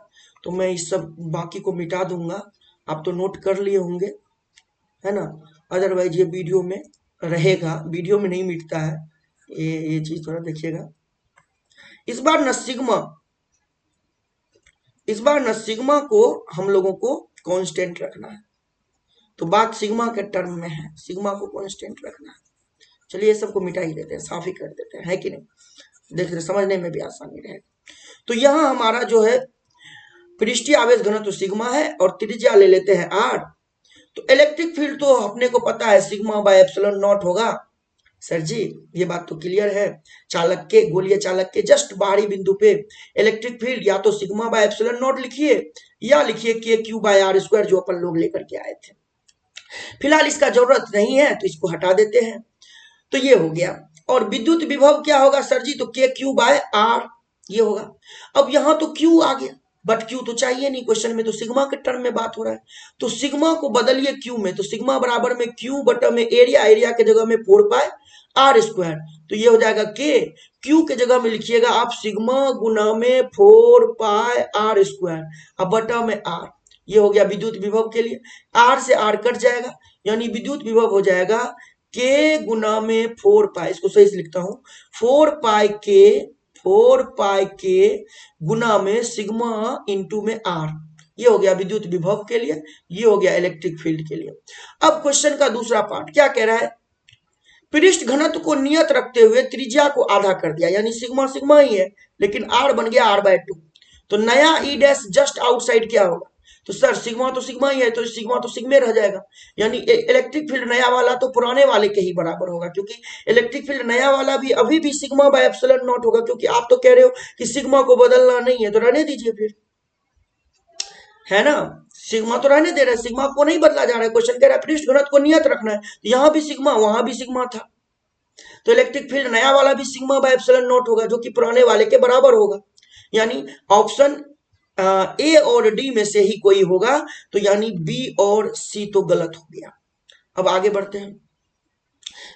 तो मैं इस सब बाकी को मिटा दूंगा। आप तो नोट कर लिए होंगे, है ना, अदरवाइज ये वीडियो में रहेगा, वीडियो में नहीं मिटता है ये चीज, थोड़ा देखिएगा। इस बार न सिग्मा को हम लोगों को कांस्टेंट रखना है, तो बात सिग्मा के टर्म में है, सिग्मा को कांस्टेंट रखना है। चलिए ये सबको मिटा ही देते हैं, साफ ही कर देते हैं, है कि नहीं, देखते समझने में भी आसानी रहेगा। तो यहां हमारा जो है पृष्ठीय आवेश घनत्व सिग्मा है और त्रिज्या ले लेते हैं r। तो इलेक्ट्रिक फील्ड तो अपने को पता है सिग्मा बाय एप्सिलॉन नॉट होगा। सर जी ये बात तो क्लियर है, चालक के, गोलीय चालक के जस्ट बाहरी बिंदु पे इलेक्ट्रिक फील्ड या तो सिग्मा बाय एप्सिलॉन नॉट लिखिए या लिखिए KQ/r², जो अपन लोग लेकर के आए थे। फिलहाल इसका जरूरत नहीं है तो इसको हटा देते हैं। तो ये हो गया। और विद्युत विभव क्या होगा सर जी, तो KQ/r ये होगा। अब यहां तो Q आ गया, बट Q तो चाहिए नहीं, क्वेश्चन में तो सिग्मा के टर्म में बात हो रहा है, तो सिग्मा को बदलिए Q में। तो सिग्मा बराबर में Q बटा में एरिया के जगह में 4πr²। तो ये हो जाएगा K, Q के जगह में लिखिएगा आप सिग्मा गुना में 4πr², अब बटा में r। ये हो गया विद्युत विभव के लिए, r से r कट जाएगा, यानी विद्युत विभव हो जाएगा K गुना में 4π, इसको सही से लिखता हूं, 4πk गुना में सिग्मा इंटू में r। ये हो गया विद्युत विभव के लिए, ये हो गया इलेक्ट्रिक फील्ड के लिए। अब क्वेश्चन का दूसरा पार्ट क्या कह रहा है, पृष्ठ घनत्व को नियत रखते हुए त्रिज्या को आधा कर दिया, यानी सिग्मा सिग्मा ही है लेकिन r बन गया r/2। तो नया ई डैश जस्ट आउटसाइड क्या होगा, तो सर सिग्मा तो सिग्मा ही है, तो सिग्मा तो सिग्मे रह जाएगा, यानी इलेक्ट्रिक फील्ड नया वाला तो पुराने वाले के ही बराबर होगा, क्योंकि इलेक्ट्रिक फील्ड नया वाला भी अभी भी सिग्मा बाय एप्सिलॉन नॉट होगा, क्योंकि आप तो कह रहे हो कि सिग्मा को बदलना नहीं है, तो रहने दीजिए फिर, है ना, सिग्मा तो रहने दे रहे, सिग्मा को नहीं बदला जा रहा है। क्वेश्चन कह रहा है पृष्ठ घनत्व को नियत रखना है, तो यहां भी सिग्मा वहां भी सिग्मा था, तो इलेक्ट्रिक फील्ड नया वाला भी सिग्मा बाय एप्सिलॉन नॉट होगा, जो कि पुराने वाले के बराबर होगा, यानी ऑप्शन ए और डी में से ही कोई होगा, तो यानी बी और सी तो गलत हो गया। अब आगे बढ़ते हैं,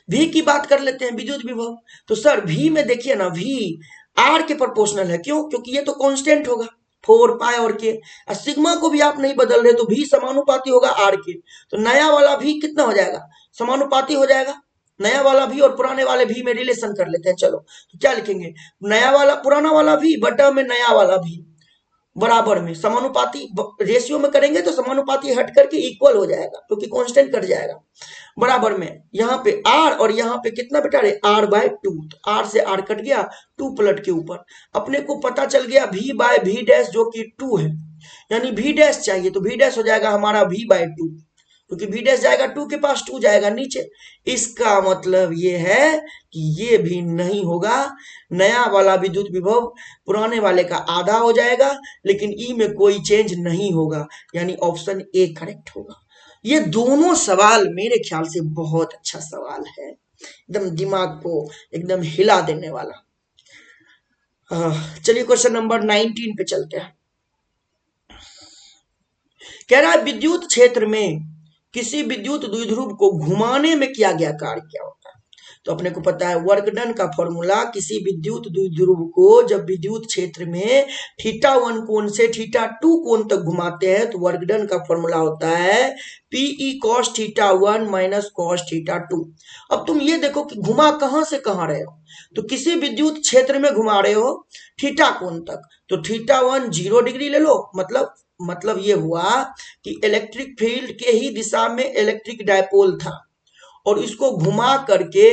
वी की बात कर लेते हैं, विद्युत विभव। तो सर वी में देखिए ना, वी आर के प्रोपोर्शनल है, क्यों, क्योंकि ये तो कांस्टेंट होगा, 4 पाई और के। सिग्मा को भी आप नहीं बदल रहे तो भी समानुपाती होगा आर के। तो नया वाला भी कितना हो जाएगा, समानुपाती हो जाएगा। नया वाला भी और पुराने वाले भी में रिलेशन कर लेते हैं। चलो तो क्या लिखेंगे, नया वाला पुराना वाला भी बटा में नया वाला भी बराबर में समानुपाती, रेशियो में करेंगे तो समानुपाती हट करके इक्वल हो जाएगा क्योंकि कांस्टेंट कट जाएगा। बराबर में यहाँ पे आर और यहाँ पे कितना बेटा रे आर बाय टू, तो आर से आर कट गया, टू पलट के ऊपर अपने को पता चल गया वी बाय वी डैश जो कि टू है, यानी वी डैश चाहिए तो वी डैश हो जाएगा हमारा वी बाय टू, क्योंकि वी डैश जाएगा टू के पास, टू जाएगा नीचे। इसका मतलब ये है कि ये भी नहीं होगा, नया वाला विद्युत विभव पुराने वाले का आधा हो जाएगा, लेकिन ई में कोई चेंज नहीं होगा, यानी ऑप्शन ए करेक्ट होगा। ये दोनों सवाल मेरे ख्याल से बहुत अच्छा सवाल है, एकदम दिमाग को एकदम हिला देने वाला। चलिए क्वेश्चन नंबर 19 पे चलते हैं। कह रहा है विद्युत क्षेत्र में किसी विद्युत द्विध्रुव को घुमाने में किया गया कार्य क्या होता है। तो अपने को पता है वर्क डन का फॉर्मूला, किसी विद्युत द्विध्रुव को जब विद्युत क्षेत्र में θ1 कोण से θ2 कोण तक घुमाते हैं तो वर्क डन का फॉर्मूला होता है Pe cos θ1 माइनस cos θ2। अब तुम ये देखो कि घुमा कहां से कहां रहे हो, तो किसी विद्युत क्षेत्र में घुमा रहे हो θ कोण तक, तो θ1 0 डिग्री ले लो, मतलब ये हुआ कि इलेक्ट्रिक फील्ड के ही दिशा में इलेक्ट्रिक डायपोल था और इसको घुमा करके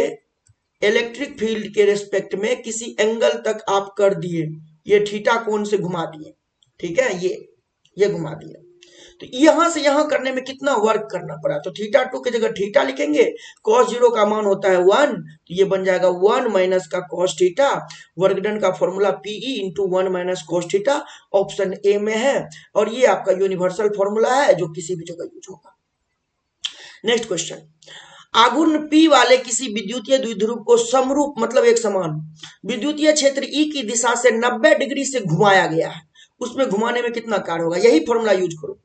इलेक्ट्रिक फील्ड के रेस्पेक्ट में किसी एंगल तक आप कर दिए, ये थीटा कोण से घुमा दिए, ठीक है, ये घुमा दिए। तो यहां से यहां करने में कितना वर्क करना पड़ा, तो θ2 की जगह थीटा लिखेंगे, cos 0 का मान होता है 1, तो ये बन जाएगा 1 माइनस का cos थीटा। वर्क डन का formula Pe into 1 minus cos theta option A में है, और ये आपका यूनिवर्सल फॉर्मूला है जो किसी भी जगह यूज होगा। नेक्स्ट क्वेश्चन, आघूर्ण P वाले किसी विद्युतीय द्विध्रुव को समरूप मतलब एक समान विद्युतीय क्षेत्र E की दिशा से 90 डिग्री से घुमाया गया है, उसमें घुमाने में कितना कार्य होगा, यही फॉर्मूला यूज करो।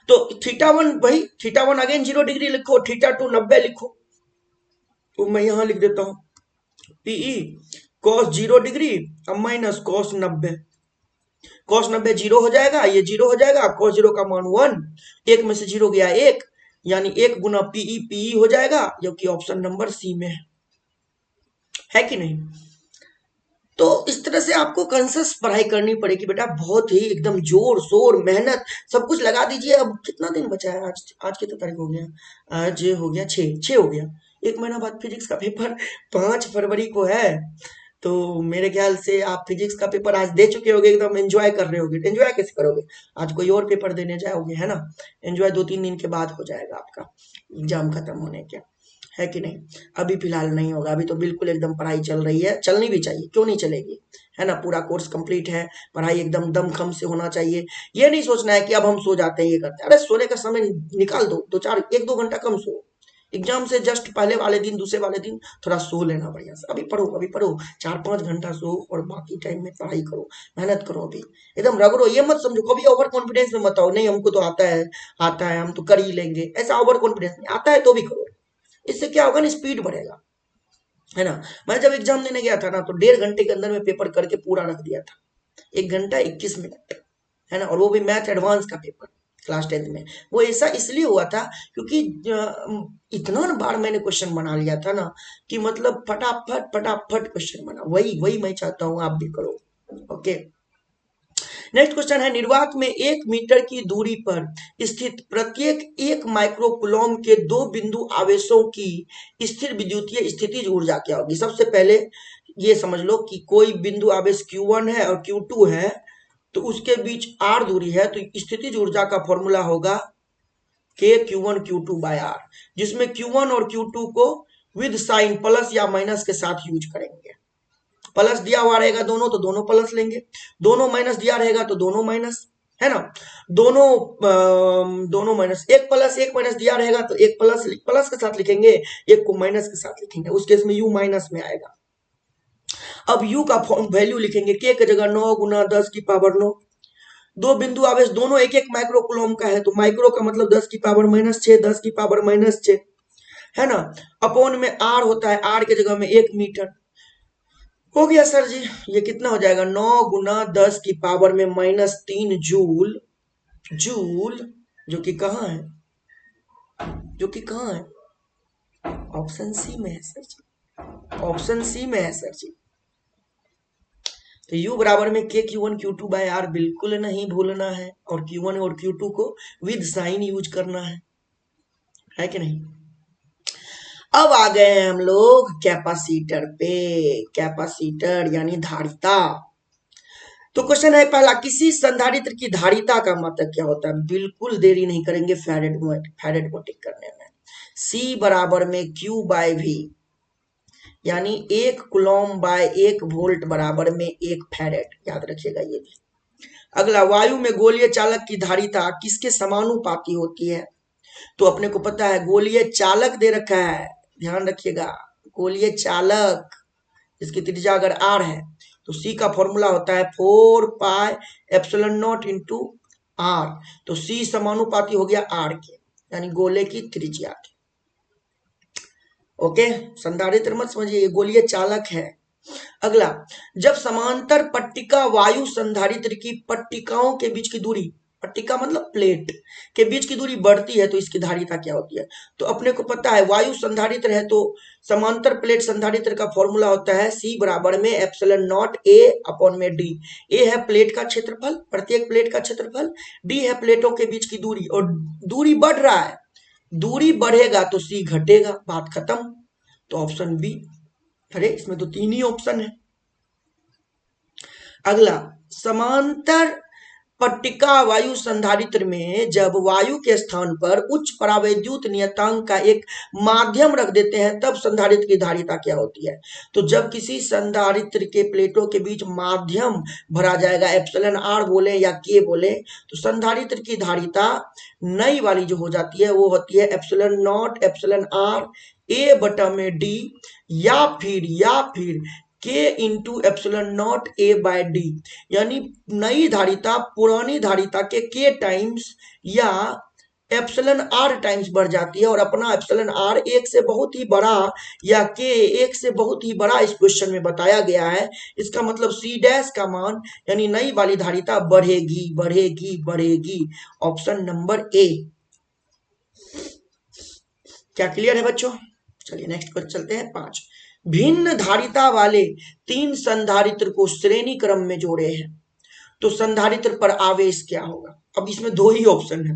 तो θ1 भाई θ1 अगेन 0 डिग्री लिखो, θ2 90 लिखो, तो मैं यहां लिख देता हूं Pe cos 0 डिग्री अब माइनस cos 90, cos 90 जीरो हो जाएगा, ये जीरो हो जाएगा, cos 0 का मान 1, एक में से जीरो गया एक, यानी 1 गुना Pe हो जाएगा, जो कि ऑप्शन नंबर सी में है कि नहीं। तो इस तरह से आपको कंसस पढ़ाई करनी पड़ेगी बेटा, बहुत ही एकदम जोर शोर मेहनत सब कुछ लगा दीजिए। अब कितना दिन बचा है, आज कितना तारीख हो गया, आज हो गया 6 हो गया, एक महीना बाद फिजिक्स का पेपर 5 फरवरी को है। तो मेरे ख्याल से आप फिजिक्स का पेपर आज दे चुके होगे, एकदम एंजॉय कर रहे होगे। एंजॉय कैसे करोगे, आज कोई और पेपर देने जाओगे, है ना। एंजॉय 2-3 दिन के बाद हो जाएगा आपका एग्जाम खत्म होने के, है कि नहीं। अभी फिलहाल नहीं होगा, अभी तो बिल्कुल एकदम पढ़ाई चल रही है, चलनी भी चाहिए, क्यों नहीं चलेगी, है ना। पूरा कोर्स कंप्लीट है, पढ़ाई एकदम दमखम से होना चाहिए। ये नहीं सोचना है कि अब हम सो जाते हैं, ये करते हैं, अरे सोने का समय निकाल दो, 1-2 घंटा कम सो। एग्जाम से जस्ट पहले वाले दिन दूसरे वाले दिन थोड़ा सो लेना बढ़िया से, अभी पढ़ो 4-5 घंटा सो और बाकी टाइम में पढ़ाई करो, मेहनत करो। अभी एकदम रगड़ो, ये मत समझो कभी ओवर कॉन्फिडेंस में मत आओ, नहीं हमको तो आता है हम तो कर ही लेंगे, ऐसा ओवर कॉन्फिडेंस नहीं, आता है तो भी करो। इससे क्या होगा ना, स्पीड बढ़ेगा, है ना। मैं जब एग्जाम देने गया था ना तो 1.5 घंटे के अंदर में पेपर करके पूरा रख दिया था, 1 घंटा 21 मिनट, है ना। और वो भी मैथ एडवांस का पेपर क्लास 10th में। वो ऐसा इसलिए हुआ था क्योंकि इतना बार मैंने क्वेश्चन बना लिया था ना कि मतलब फटाफट फटाफट क्वेश्चन बना, वही वही मैं चाहता हूं आप भी करो। ओके, नेक्स्ट क्वेश्चन है, निर्वात में 1 मीटर की दूरी पर स्थित प्रत्येक 1 माइक्रोकूलम के 2 बिंदु आवेशों की स्थिर विद्युतीय स्थितिज ऊर्जा क्या होगी। सबसे पहले ये समझ लो कि कोई बिंदु आवेश Q1 है और Q2 है, तो उसके बीच R दूरी है, तो स्थितिज ऊर्जा का फॉर्मूला होगा K Q1 Q2 bye R, जिसमें Q1 और Q2 को विद साइन प्लस या माइनस के साथ यूज करेंगे। प्लस दिया हुआ रहेगा दोनों तो दोनों प्लस लेंगे, दोनों माइनस दिया रहेगा तो दोनों माइनस, है ना। दोनों माइनस, एक प्लस एक माइनस दिया रहेगा तो एक प्लस के साथ लिखेंगे, एक को माइनस के साथ लिखेंगे, उस केस में यू माइनस में आएगा। अब यू का वैल्यू लिखेंगे, के की जगह 9 गुना 10 की पावर 9। 2 बिंदु आवेश दोनों 1-1 माइक्रोकूलम का है, तो माइक्रो का मतलब 10 की पावर -6, 10 की पावर -6, है ना। अपॉन में आर होता है, आर की जगह में 1 मीटर, हो गया सर जी। ये कितना हो जाएगा, 9 गुना 10 की पावर में -3 जूल। जूल जो कि कहाँ है, जो कि कहाँ है, ऑप्शन सी में है सर जी, ऑप्शन सी में है सर जी। तो U बराबर में K Q1 Q2/R बिल्कुल नहीं भूलना है, और Q1 और Q2 को विद साइन यूज करना है कि नहीं। अब आ गए हैं हम लोग कैपेसिटर पे। कैपेसिटर यानी धारिता। तो क्वेश्चन है पहला, किसी संधारित्र की धारिता का मतलब क्या होता है। बिल्कुल देरी नहीं करेंगे फैरेड को टिक करने में। C बराबर में Q/V, यानी 1 कूलम/1 वोल्ट बराबर में 1 फैरेड, याद रखिएगा ये भी। अगला, वायु में गोलीय चालक की धारिता किसके समानुपाती होती है। तो अपने को पता है गोलीय चालक दे रखा है, ध्यान रखिएगा, गोलीय चालक जिसकी त्रिज्या अगर R है तो C का फॉर्मूला होता है 4πε0 इंटू R। तो C समानुपाती हो गया R के, यानी गोले की त्रिज्या के। ओके, संधारित्र मत समझिए, ये गोलीय चालक है। अगला, जब समांतर पट्टिका वायु संधारित्र की पट्टिकाओं के बीच की दूरी, पट्टिका मतलब प्लेट के बीच की दूरी बढ़ती है तो इसकी धारिता क्या होती है। तो अपने को पता है वायु संधारित्र है तो समांतर प्लेट संधारित्र का फॉर्मूला होता है C बराबर में ε0 A/d। A है प्लेट का क्षेत्रफल, प्रत्येक प्लेट का क्षेत्रफल, D है प्लेटों के बीच की दूरी, और दूरी बढ़ रहा है, दूरी बढ़ेगा तो C घटेगा, बात खत्म। तो ऑप्शन बी। अरे इसमें तो 3 ही ऑप्शन है। अगला, समांतर पट्टिका वायु संधारित्र में जब वायु के स्थान पर उच्च परावैद्युत नियतांक का एक माध्यम रख देते हैं तब संधारित्र की धारिता क्या होती है। तो जब किसी संधारित्र के प्लेटों के बीच माध्यम भरा जाएगा, εr बोले या K बोले, तो संधारित्र की धारिता नई वाली जो हो जाती है वो होती है ε0 εr A/d, या फिर K इंटू ε0 A/d, यानी नई धारिता पुरानी धारिता के K टाइम्स या εr टाइम्स बढ़ जाती है, और अपना εr 1 से बहुत ही बड़ा या K 1 से बहुत ही बड़ा इस क्वेश्चन में बताया गया है। इसका मतलब C' का मान यानी नई वाली धारिता बढ़ेगी बढ़ेगी बढ़ेगी। Option number A। क्या क्लियर है बच्चों। चलिए नेक्स्ट पर चलते हैं। 5, भिन्न धारिता वाले 3 संधारित्र को श्रेणी क्रम में जोड़े हैं तो संधारित्र पर आवेश क्या होगा। अब इसमें 2 ही ऑप्शन है,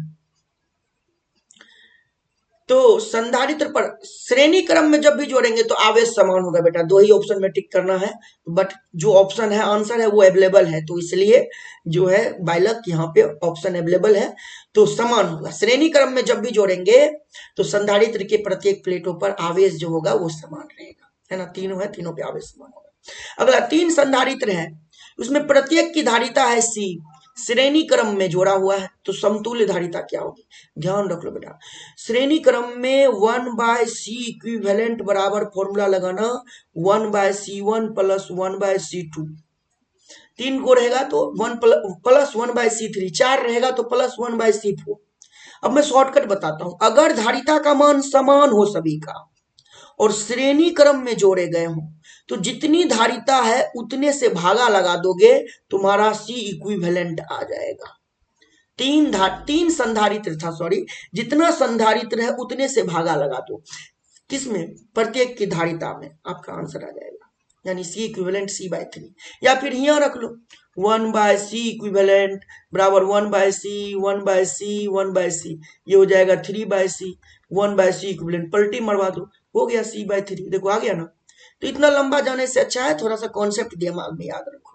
तो संधारित्र पर श्रेणी क्रम में जब भी जोड़ेंगे तो आवेश समान होगा बेटा, 2 ही ऑप्शन में टिक करना है। बट जो ऑप्शन है आंसर है वो अवेलेबल है, तो इसलिए जो है बाइलक यहाँ पे ऑप्शन अवेलेबल है, तो समान होगा। श्रेणी क्रम में जब भी जोड़ेंगे तो संधारित्र के प्रत्येक प्लेटों पर आवेश जो होगा वो समान रहेगा, है ना, तीनों है, तीनों पे आवेश समान होगा। अगला, 3 संधारित्र है, उसमें प्रत्येक की धारिता है C, श्रेणी क्रम में जोड़ा हुआ है तो समतुल्य धारिता क्या होगी। ध्यान रख लो बेटा, श्रेणी क्रम में 1/C इक्विवेलेंट बराबर फॉर्मूला लगाना 1/C1 प्लस 1/C2, 3 को रहेगा तो 1 प्लस 1/C3, 4 रहेगा तो प्लस 1/C4। अब मैं शॉर्टकट बताता हूं, अगर धारिता का मान समान हो सभी का और श्रेणी क्रम में जोड़े गए हों तो जितनी धारिता है उतने से भागा लगा दोगे, तुम्हारा C इक्विवेलेंट आ जाएगा। 3 संधारित्र था, सॉरी, जितना संधारित्र है उतने से भागा लगा दो, किसमें, प्रत्येक की धारिता में, आपका आंसर आ जाएगा, यानी C इक्विवेलेंट C/3। या फिर यहाँ रख लो 1/C इक्विवेलेंट बराबर 1/C 1/C 1/C, ये हो जाएगा 3/C 1/C इक्विवेलेंट, पलटी मरवा दो, हो गया C/3। देखो आ गया ना। तो इतना लंबा जाने से अच्छा है थोड़ा सा कॉन्सेप्ट दिमाग में याद रखो।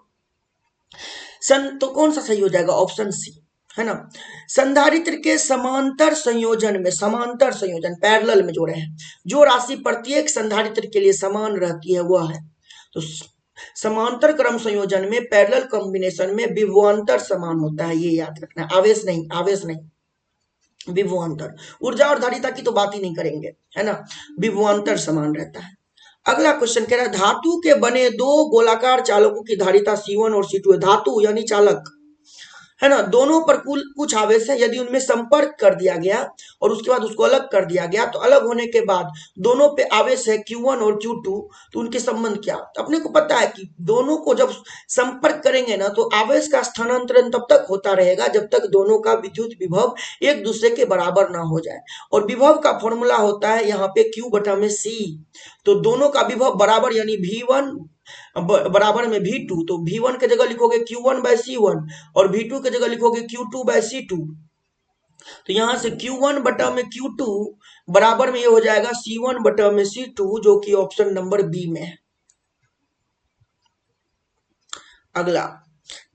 तो कौन सा सही हो जाएगा, ऑप्शन सी, है ना। संधारित्र के समांतर संयोजन पैरेलल में जोड़े हैं, जो राशि प्रत्येक संधारित्र के लिए समान रहती है वह है। तो समांतर क्रम संयोजन में पैरेलल कॉम्बिनेशन में विभवांतर समान होता है, ये याद रखना, आवेश नहीं, विभवांतर। ऊर्जा और धारिता की तो बात ही नहीं करेंगे, है ना, विभवांतर समान रहता है। अगला क्वेश्चन कह रहा है, धातु के बने 2 गोलाकार चालकों की धारिता C1 और C2 है, धातु यानी चालक, है ना, दोनों पर कुल कुछ आवेश है, यदि उनमें संपर्क कर दिया गया और उसके बाद उसको अलग कर दिया गया, तो अलग होने के बाद दोनों पे आवेश है Q1 और Q2, तो उनके संबंध क्या, तो अपने को पता है कि दोनों को जब संपर्क करेंगे ना, तो आवेश का स्थानांतरण तब तक होता रहेगा जब तक दोनों का विद्युत विभव एक दूसरे के बराबर ना हो जाए। और विभव का फॉर्मूला होता है यहाँ पे Q बटा में C। तो दोनों का विभव बराबर यानी V1 बराबर में V2, तो V1 की जगह लिखोगे Q1/C1 और V2 की जगह लिखोगे Q2/C2। तो यहां से Q1 बटा में Q2 बराबर में ये हो जाएगा C1 बटा में C2, जो कि ऑप्शन नंबर बी में है। अगला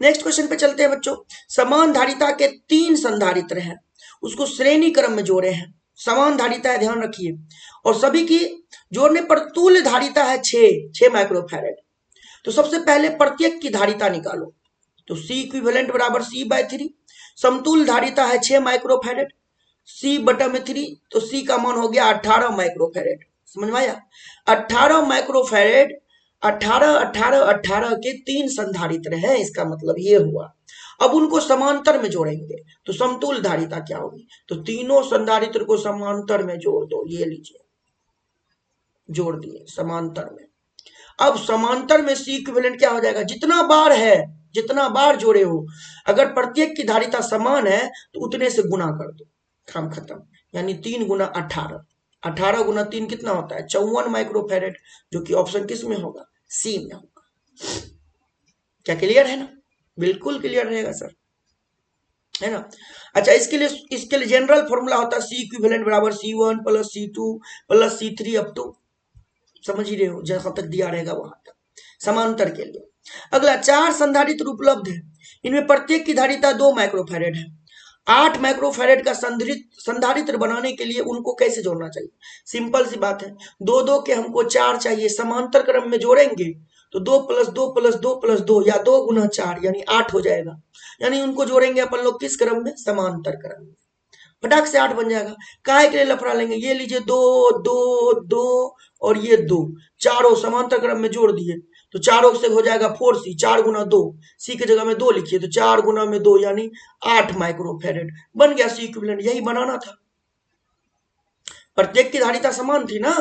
नेक्स्ट क्वेश्चन पे चलते हैं बच्चों। समान धारिता के 3 संधारित्र हैं, उसको श्रेणी क्रम में जोड़े हैं। समान धारिता है, ध्यान रखिए, और सभी की जोड़ने पर तुल्य धारिता है 6 माइक्रोफैरेड। तो सबसे पहले प्रत्येक की धारिता निकालो, तो C इक्विवेलेंट बराबर C/3। समतुल्य धारिता है 6 माइक्रोफैरेड, C बटा में 3, तो C का मान हो गया 18 माइक्रोफैरेड। समझ में आया? 18 माइक्रोफैरेड, 18 18 18 के 3 संधारित्र हैं, इसका मतलब ये हुआ। अब उनको समांतर में जोड़ेंगे तो समतुल्य धारिता क्या होगी, तो तीनों संधारित्र को समांतर में जोड़ दो, ये लीजिए जोड़ दिए समांतर में। अब समांतर में C इक्विवेलेंट क्या हो जाएगा, जितना बार है, जितना बार जोड़े हो, अगर प्रत्येक की धारिता समान है तो उतने से गुना कर दो, काम खत्म। यानी 3 गुना 18, 18 गुना 3 कितना होता है 54 माइक्रोफैरेड, जो कि ऑप्शन किस में होगा, सी में होगा। क्या क्लियर है ना? बिल्कुल क्लियर रहेगा सर, है ना। अच्छा, इसके लिए जनरल फॉर्मूला होता है C इक्विवेलेंट बराबर C1 plus C2 plus C3 up to, समझ ही रहे हो, जहां तक दिया रहेगा वहां तक, समांतर के लिए। अगला 4 संधारित्र उपलब्ध है, इनमें प्रत्येक की धारिता 2 माइक्रोफैरेड है। 8 माइक्रोफैरेड का संधारित्र बनाने के लिए उनको कैसे जोड़ना चाहिए, सिंपल सी बात है, 2 2 के हमको 4 चाहिए, समांतर क्रम में जोड़ेंगे तो 2 प्लस 2 प्लस 2 प्लस 2 या 2 गुना 4 यानी 8 हो जाएगा। यानी उनको जोड़ेंगे अपन लोग किस क्रम में, समांतर क्रम में, फटाक से 8 बन जाएगा। काहे के लिए लफड़ा लेंगे, ये लीजिए 2 2 2 और ये 2, चारों समांतर क्रम में जोड़ दिए तो चारों से हो जाएगा 4C, 4 गुना 2, C की जगह में 2 लिखिए, तो 4 गुना में 2 यानी 8 माइक्रोफैरेड बन गया C इक्विवेलेंट। यही बनाना था, प्रत्येक की धारिता समान थी ना,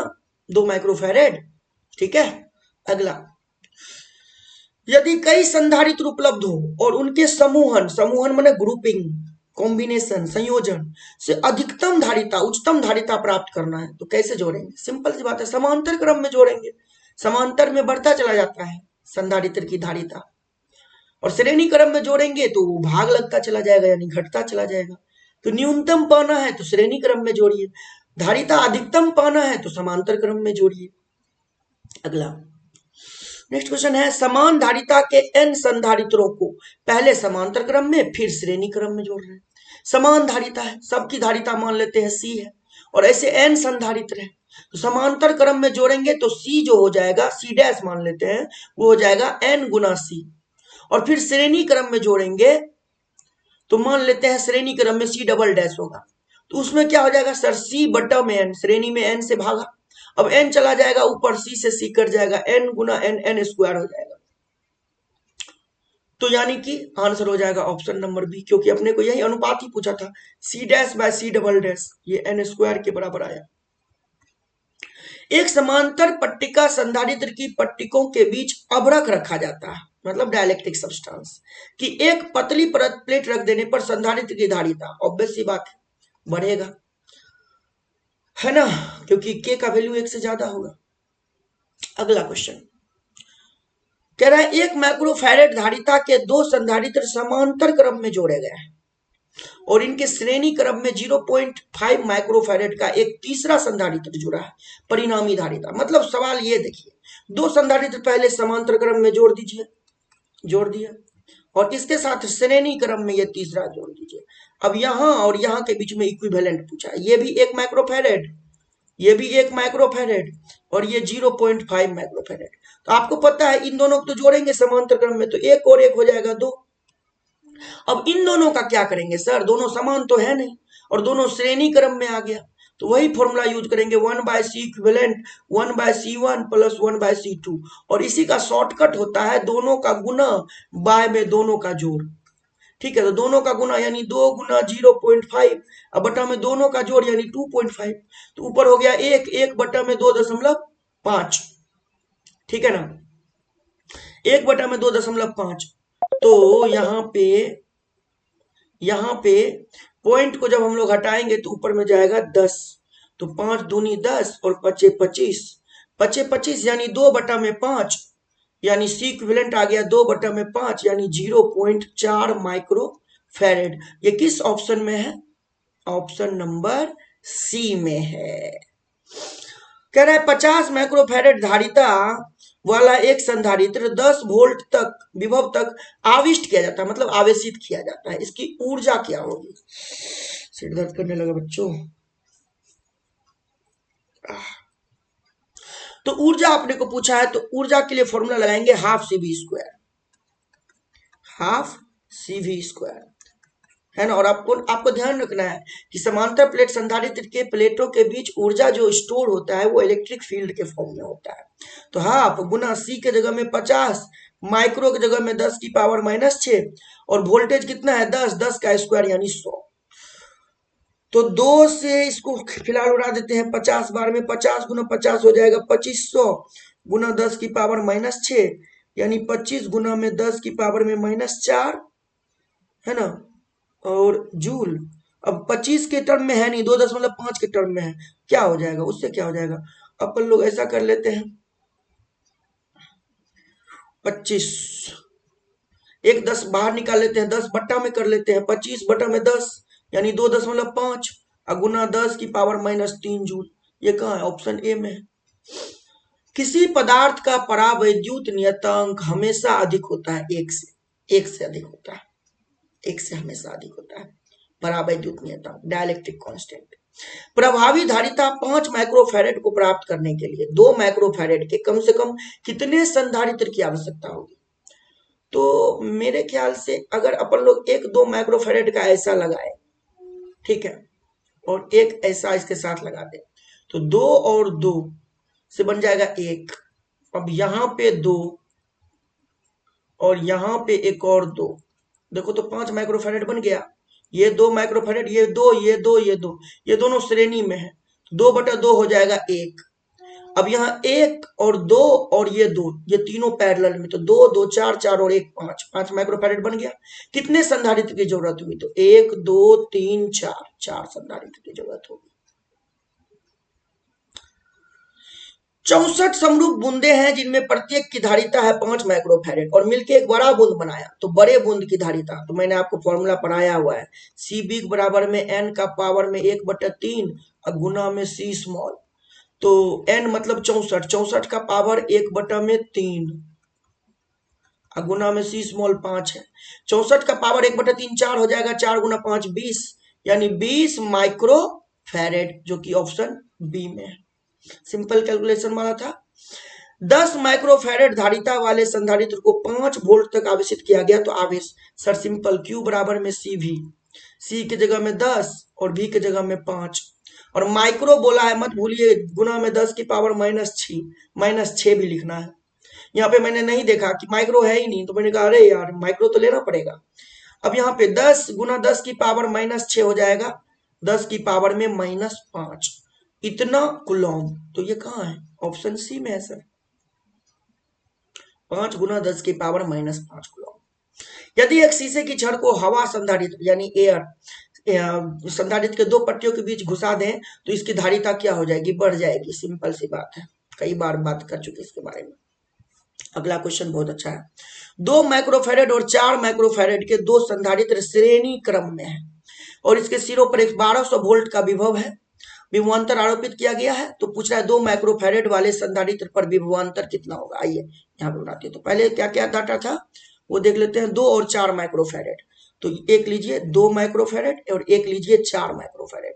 2 माइक्रोफैरेड। ठीक है। अगला, यदि कई संधारित्र उपलब्ध हो और उनके समूहन, समूहन माने ग्रुपिंग, कॉम्बिनेशन, संयोजन से अधिकतम धारिता, उच्चतम धारिता प्राप्त करना है, तो कैसे जोड़ेंगे, सिंपल सी बात है, समांतर क्रम में जोड़ेंगे। समांतर में बढ़ता चला जाता है संधारित्र की धारिता, और श्रेणी क्रम में जोड़ेंगे तो भाग लगता चला जाएगा यानी घटता चला जाएगा। तो न्यूनतम पाना है तो श्रेणी क्रम में जोड़िए, धारिता अधिकतम पाना है तो समांतर क्रम में जोड़िए। अगला नेक्स्ट क्वेश्चन है, समान धारिता के n संधारित्रों को पहले समांतर क्रम में फिर श्रेणी क्रम में जोड़ रहे हैं। समान धारिता है, सबकी धारिता मान लेते हैं C है, और ऐसे n संधारित्र है, तो समांतर क्रम में जोड़ेंगे तो C जो हो जाएगा, C डैश मान लेते हैं, वो हो जाएगा n गुना C, और फिर श्रेणी क्रम में जोड़ेंगे तो मान लेते हैं श्रेणी क्रम में C डबल डैश होगा, तो उसमें क्या हो जाएगा सर, C बटा में n, श्रेणी में n से भागा, अब n चला जाएगा ऊपर, C से C कट जाएगा, n गुना n, n स्क्वायर हो जाएगा। तो यानी कि आंसर हो जाएगा ऑप्शन नंबर बी, क्योंकि अपने को यही अनुपात ही पूछा था, C dash by C double dash, ये n स्क्वायर के बराबर आया। एक समांतर पट्टिका संधारित्र की पट्टिकों के बीच अभ्रक रखा जाता है, मतलब डाइलेक्ट्रिक सब्सटेंस, कि एक पतली परत प्लेट रख देने पर संधारित्र की धारिता, ऑब्वियस सी बात है, बढ़ेगा, है ना, क्योंकि के का वैल्यू 1 से ज्यादा होगा। अगला क्वेश्चन कह रहा है, 1 माइक्रोफैरेड धारिता के 2 संधारित्र समांतर क्रम में जोड़े गए हैं और इनके श्रेणी क्रम में 0.5 माइक्रोफैरेड का एक तीसरा संधारित्र जुड़ा है, परिणामी धारिता, मतलब सवाल ये देखिए, 2 संधारित्र पहले समांतर क्रम में जोड़ दीजिए, जोड़ दिया, और इसके साथ श्रेणी क्रम में ये तीसरा जोड़ दीजिए। अब यहां और यहां के बीच में इक्विवेलेंट पूछा है, ये भी 1 माइक्रोफैरेड, ये भी 1 माइक्रोफैरेड, और ये 0.5 माइक्रोफैरेड। तो आपको पता है इन दोनों को तो जोड़ेंगे समांतर क्रम में, तो 1 और 1 हो जाएगा 2। अब इन दोनों का क्या करेंगे सर, दोनों समान तो है नहीं, और दोनों श्रेणी क्रम में आ गया, तो वही फॉर्मूला यूज करेंगे, 1/C equivalent 1/C1 plus 1/C2, और इसी का शॉर्टकट होता है दोनों का गुना बाय में दोनों का जोड़, ठीक है, तो दोनों का गुना यानी 2 गुना 0.5, अब बटा में दोनों का जोड़ यानी 2.5, तो ऊपर हो गया 1 बटा में 2.5, ठीक है ना, 1 बटा में 2.5। तो यहाँ पे पॉइंट को जब हम लोग हटाएंगे तो ऊपर में जाएगा 10, तो 5 दूनी 10 और 5 25, 5 25 यानी 2/5, यानी सी इक्विवेलेंट आ गया 2/5 यानी 0.4 माइक्रो फैरेड। ये किस ऑप्शन में है? ऑप्शन नंबर सी में है। कह रहा है 50 माइक्रोफैरेड धारिता वाला एक संधारित्र 10 वोल्ट तक विभव तक आविष्ट किया जाता है, मतलब आवेशित किया जाता है, इसकी ऊर्जा क्या होगी? सिर दर्द करने लगा बच्चों। तो ऊर्जा आपने को पूछा है, तो ऊर्जा के लिए फॉर्मूला लगाएंगे half C V square, half C V square, है ना। और आपको ध्यान रखना है कि समांतर प्लेट संधारित्र के प्लेटों के बीच ऊर्जा जो स्टोर होता है वो इलेक्ट्रिक फील्ड के फॉर्म में होता है। तो हाफ गुना सी के जगह में 50, माइक्रो के जगह में 10 की पावर -6, और वोल्टेज कितना है 10, 10 का स्क्वायर यानी 100। तो 2 से इसको फिलहाल उड़ा देते हैं 50 बार में, 50 गुना 50 हो जाएगा 2500 गुना 10 की पावर -6, यानी 25 गुना में 10 की पावर में -4, है ना, और जूल। अब 25 के टर्म में है नहीं, 2.5 के टर्म में है, क्या हो जाएगा उससे, क्या हो जाएगा? अपन लोग ऐसा कर लेते हैं, 25, एक 10 बाहर निकाल लेते हैं, 10 बट्टा में कर लेते हैं, 25 बटा में 10 यानी 2.5 गुना 10 की पावर -3 जूल। ये कहाँ है? ऑप्शन ए में है। किसी पदार्थ का परावैद्युत नियतांक हमेशा अधिक होता है एक से अधिक होता है, एक से हमेशा अधिक होता है परावैद्युत नियतांक, डाइलेक्ट्रिक कांस्टेंट। प्रभावी धारिता 5 माइक्रोफैरेड को प्राप्त करने के लिए 2 माइक्रोफैरेड के कम से कम कितने संधारित्र की आवश्यकता होगी? तो मेरे ख्याल से अगर अपन लोग 1-2 माइक्रोफैरेड का ऐसा लगाए, ठीक है, और एक ऐसा इसके साथ लगा दे, तो 2 और 2 से बन जाएगा 1। अब यहां पे 2 और यहां पे एक और 2, देखो तो 5 माइक्रोफैरेड बन गया। ये 2 माइक्रोफैरेड, ये 2, ये 2, ये 2, ये दोनों श्रेणी में है, 2/2 हो जाएगा 1। अब यहाँ 1 और 2 और ये 2, ये तीनों पैरेलल में, तो 2 2 4 4 और 1 5, 5 माइक्रोफैरेड बन गया। कितने संधारित्र की जरूरत होगी? तो 1 2 3 4, 4 संधारित्र की जरूरत होगी। 64 समरूप बूंदे हैं जिनमें प्रत्येक की धारिता है 5 माइक्रोफैरेड, और मिलकर एक बड़ा बूंद बनाया, तो बड़े बूंद की धारिता, तो मैंने आपको फॉर्मूला पढ़ाया हुआ है, सी बिग बराबर में n का पावर में 1/3 और गुना में सी स्मॉल। तो n मतलब 64, 64 का पावर 1/3 गुना में सी स्मॉल 5 है, 64 का पावर 1/3 4 हो जाएगा, 4 गुना 5 20, यानी 20 माइक्रो फैरेड, जो कि ऑप्शन बी में है। सिंपल कैलकुलेशन वाला था। 10 माइक्रोफैरेड धारिता वाले संधारित्र को 5 वोल्ट तक आवेशित किया गया, तो आवेश सर सिंपल Q बराबर में सी वी, सी की जगह में 10 और V की जगह में 5, और माइक्रो बोला है मत भूलिए, गुना में 10 की पावर -6 भी लिखना है। यहाँ पे मैंने नहीं देखा कि माइक्रो है ही नहीं, तो मैंने कहा अरे यार माइक्रो तो लेना पड़ेगा। अब यहाँ पे 10 गुना 10 की पावर -6 हो जाएगा, 10 की पावर में -5, इतना कुलॉम। तो ये कहाँ है? ऑप्शन सी में है सर, 5 गुना 10 की पावर -5 कुलॉम। यदि एक शीशे की छड़ को हवा संधारित्र यानी एयर संधारित्र के 2 पट्टियों के बीच घुसा दें, तो इसकी धारिता क्या हो जाएगी? बढ़ जाएगी, सिंपल सी बात है, कई बार बात कर चुके इसके बारे में। अगला क्वेश्चन बहुत अच्छा है। 2 माइक्रोफैरेड और 4 माइक्रोफैरेड के 2 संधारित्र श्रेणी क्रम में है, और इसके सिरों पर 1200 वोल्ट का विभव है, विभवांतर आरोपित किया गया है। तो पूछ रहा है 2 माइक्रोफैरेड वाले संधारित्र पर विभवांतर कितना होगा? आइए यहाँ पे बनाते हैं। तो पहले क्या क्या डाटा था वो देख लेते हैं। 2 और 4 माइक्रोफैरेड, तो एक लीजिए 2 माइक्रोफैरेड और एक लीजिए 4 माइक्रोफैरेड,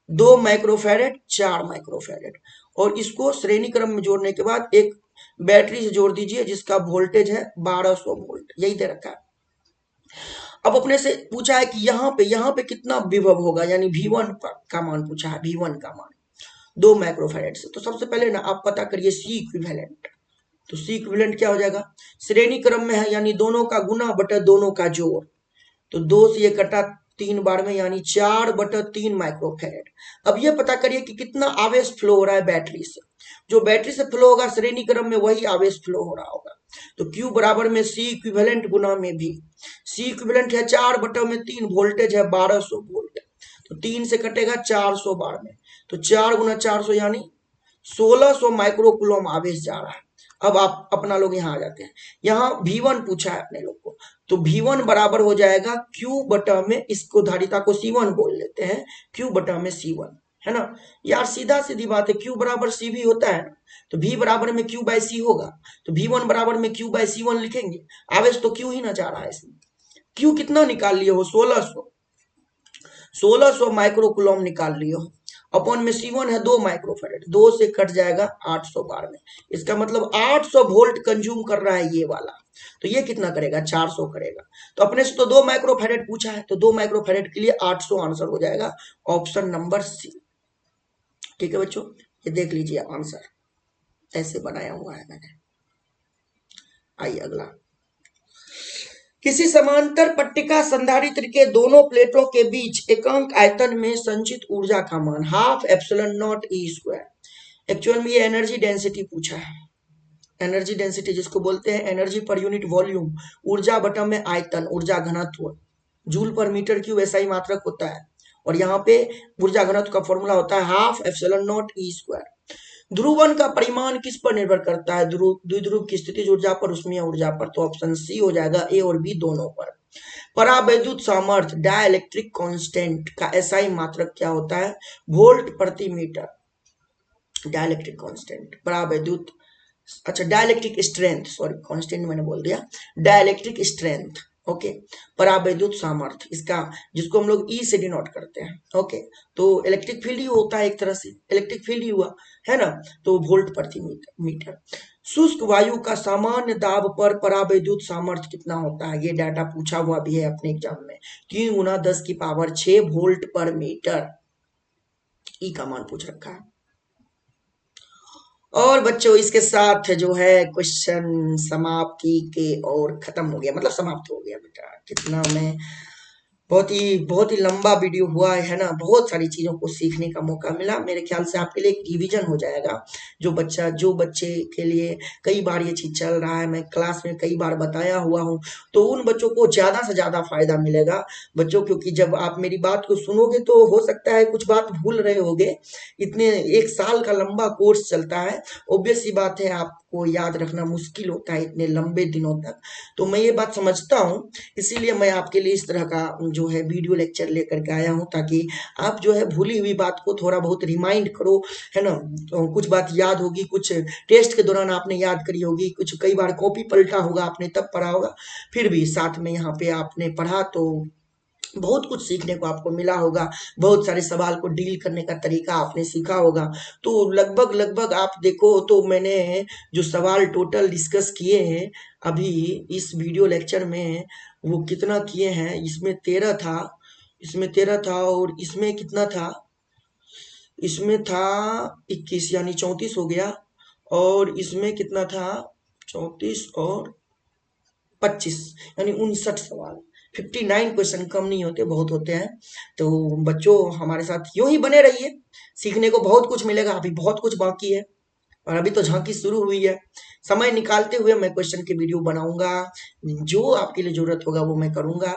2 माइक्रोफैरेड 4 माइक्रोफैरेड, और इसको श्रेणी क्रम में जोड़ने के बाद एक बैटरी से जोड़ दीजिए जिसका वोल्टेज है 1200 वोल्ट, यही दे रखा है। अब अपने से पूछा है कि यहाँ पे कितना विभव होगा, यानी V1 का मान पूछा है, V1 का मान 2 माइक्रोफैरेड से। तो सबसे पहले ना आप पता करिए सी इक्विवेलेंट। तो सी इक्विवेलेंट क्या हो जाएगा? श्रेणी क्रम में है यानी दोनों का गुना बटा दोनों का जोड़, तो 2 से ये कटा 3 बार में, यानी 4/3 माइक्रोफैरेड। अब ये पता करिए कि कितना आवेश फ्लो हो रहा है बैटरी से। जो बैटरी से फ्लो होगा श्रेणी क्रम में वही आवेश फ्लो हो रहा होगा। तो Q बराबर में C इक्विवेलेंट गुना में V। C इक्विवेलेंट है 4/3, वोल्टेज है 1200 वोल्ट। तो 3 से कटेगा 400 बार में, तो 4 गुना 400 यानी 1600 माइक्रोकुलम आवेश जा रहा है। अब आप अपना लोग यहाँ आ जाते हैं, यहाँ V1 पूछा है अपने लोग को, तो V1 बराबर हो जाएगा Q बटा में, इसको धारिता को C1 बोल लेते हैं, Q बटा में C1, है ना यार, सीधा सीधी बात है, Q बराबर CV होता है, तो V बराबर में Q बाय C होगा, तो V1 बराबर में Q बाय C1 लिखेंगे। आवेश तो Q ही ना जा रहा है इसमें। Q कितना निकाल लिए हो? 1600 माइक्रोकुलम निकाल लिए हो। अपॉन में C1 है 2 माइक्रोफेरेड, 2 से कट जाएगा 800 बार में। इसका मतलब 800 वोल्ट कंज्यूम कर रहा है ये वाला। तो ये कितना करेगा? 400 करेगा। तो अपने से तो 2 माइक्रोफेरेड पूछा है, तो 2 माइक्रोफेरेड के लिए 800 आंसर हो जाएगा, ऑप्शन नंबर सी। ठीक है बच्चों, ये देख लीजिए आंसर ऐसे बनाया हुआ है मैंने। आइए अगला। किसी समांतर पट्टिका संधारित्र के दोनों प्लेटों के बीच एकांक आयतन में संचित ऊर्जा का मान half epsilon not E square. Actual में ये एनर्जी डेंसिटी पूछा है। एनर्जी डेंसिटी जिसको बोलते हैं एनर्जी पर यूनिट वॉल्यूम, ऊर्जा बटा में आयतन, ऊर्जा घनत्व, जूल पर मीटर क्यूब ऐसा ही मात्रक होता है। और यहाँ पे ऊर्जा घनत्व का फॉर्मूला होता है half epsilon not E square. Dhruvan का परिमाण किस पर निर्भर करता है? द्विध्रुव की स्थितिज ऊर्जा पर, उष्मीय ऊर्जा पर। तो ऑप्शन सी हो जाएगा, ए और बी दोनों पर। परावैद्युत सामर्थ्य डाइलेक्ट्रिक कांस्टेंट का एसआई मात्रक क्या होता है? वोल्ट प्रति मीटर। डाइलेक्ट्रिक कांस्टेंट, परावैद्युत, अच्छा डाइलेक्ट्रिक स्ट्रेंथ, सॉरी कांस्टेंट मैंने बोल दिया, डाइलेक्ट्रिक स्ट्रेंथ। ओके, परावैद्युत सामर्थ्य इसका, जिसको हम लोग ई से डिनोट करते हैं। ओके, तो इलेक्ट्रिक फील्ड ही होता है, एक तरह से इलेक्ट्रिक फील्ड ही हुआ, है ना। तो वोल्ट प्रति मीटर। शुष्क वायु का सामान्य दाब पर परावैद्युत सामर्थ्य कितना होता है? ये डाटा पूछा हुआ भी है अपने एग्जाम में। 3 गुना 10⁶ वोल्ट पर मीटर, ई का मान पूछ रखा है। और बच्चों इसके साथ जो है क्वेश्चन समाप्ति के और खत्म हो गया, मतलब समाप्त हो गया बेटा। कितना मैं बहुत ही लंबा वीडियो हुआ है ना, बहुत सारी चीजों को सीखने का मौका मिला। मेरे ख्याल से आपके लिए एक रिवीजन हो जाएगा। जो बच्चे के लिए कई बार ये चीज चल रहा है, मैं क्लास में कई बार बताया हुआ हूँ, तो उन बच्चों को ज्यादा से ज्यादा फायदा मिलेगा बच्चों, क्योंकि जब आप मेरी बात को सुनोगे तो हो सकता है कुछ बात भूल रहे होगे। इतने 1 साल का लंबा कोर्स चलता है, ऑब्वियस सी बात है आपको याद रखना मुश्किल होता है इतने लंबे दिनों तक। तो मैं ये बात समझता हूँ, इसीलिए मैं आपके लिए इस तरह का जो है वीडियो लेक्चर लेकर के आया हूँ, ताकि आप जो है भूली हुई बात को थोड़ा बहुत रिमाइंड करो, है ना। तो कुछ बात याद होगी, कुछ टेस्ट के दौरान आपने याद करी होगी, कुछ कई बार कॉपी पलटा होगा आपने तब पढ़ा होगा, फिर भी साथ में यहाँ पे आपने पढ़ा तो बहुत कुछ सीखने को आपको मिला होगा। बहुत सारे सवाल को डील करने का तरीका आपने सीखा होगा। तो लगभग लगभग आप देखो तो मैंने जो सवाल टोटल डिस्कस किए हैं अभी इस वीडियो लेक्चर में, वो कितना किए हैं, इसमें 13 था, इसमें 13 था, और इसमें कितना था? इसमें था 21, यानी 34 हो गया। और इसमें कितना था? 34 और 25, यानी 59 सवाल। 59 क्वेश्चन कम नहीं होते, बहुत होते हैं। तो बच्चों हमारे साथ यूं ही बने रहिए, सीखने को बहुत कुछ मिलेगा, अभी बहुत कुछ बाकी है, और अभी तो झांकी शुरू हुई है। समय निकालते हुए मैं क्वेश्चन की वीडियो बनाऊंगा, जो आपके लिए जरूरत होगा वो मैं करूंगा।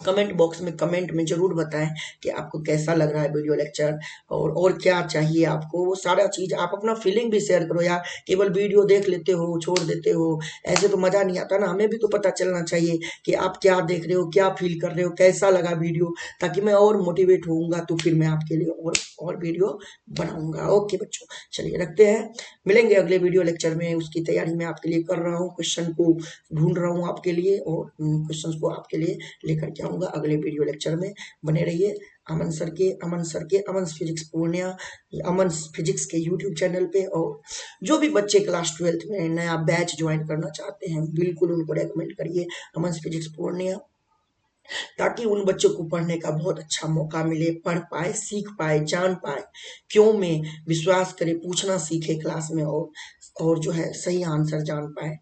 कमेंट बॉक्स में कमेंट में जरूर बताएं कि आपको कैसा लग रहा है वीडियो लेक्चर, और क्या चाहिए आपको, वो सारा चीज आप अपना फीलिंग भी शेयर करो यार। केवल वीडियो देख लेते हो छोड़ देते हो, ऐसे तो मजा नहीं आता ना। हमें भी तो पता चलना चाहिए कि आप क्या देख रहे हो, क्या फील कर रहे हो, कैसा लगा वीडियो, ताकि मैं और मोटिवेट होऊंगा, तो फिर मैं आपके लिए और वीडियो बनाऊंगा। ओके बच्चों, चलिए रखते हैं, मिलेंगे अगले वीडियो लेक्चर में। उसकी तैयारी मैं आपके लिए कर रहा हूँ, क्वेश्चन को ढूंढ रहा हूँ आपके लिए, और क्वेश्चन को आपके लिए लेकर के आऊंगा अगले वीडियो लेक्चर में। बने रहिए अमन फिजिक्स पूर्णिया, अमन फिजिक्स के यूट्यूब चैनल पे। और जो भी बच्चे क्लास 12th में नया बैच ज्वाइन करना चाहते हैं, बिल्कुल उनको रेकमेंड करिए अमन फिजिक्स पूर्णिया। ताकि उन बच्चों को पढ़ने का बहुत अच्छा मौका मिले, पढ़ पाए, सीख पाए, जान पाए, क्यों में विश्वास करे, पूछना सीखे क्लास में, और जो है सही आंसर जान पाए।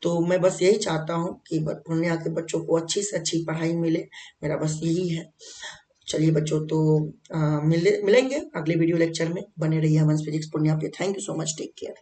तो मैं बस यही चाहता हूँ कि पूर्णिया के बच्चों को अच्छी से अच्छी पढ़ाई मिले, मेरा बस यही है। चलिए बच्चों, तो मिलेंगे अगले वीडियो लेक्चर में। बने रहिए अमन फिजिक्स पूर्णिया पे। Thank you so much, take care.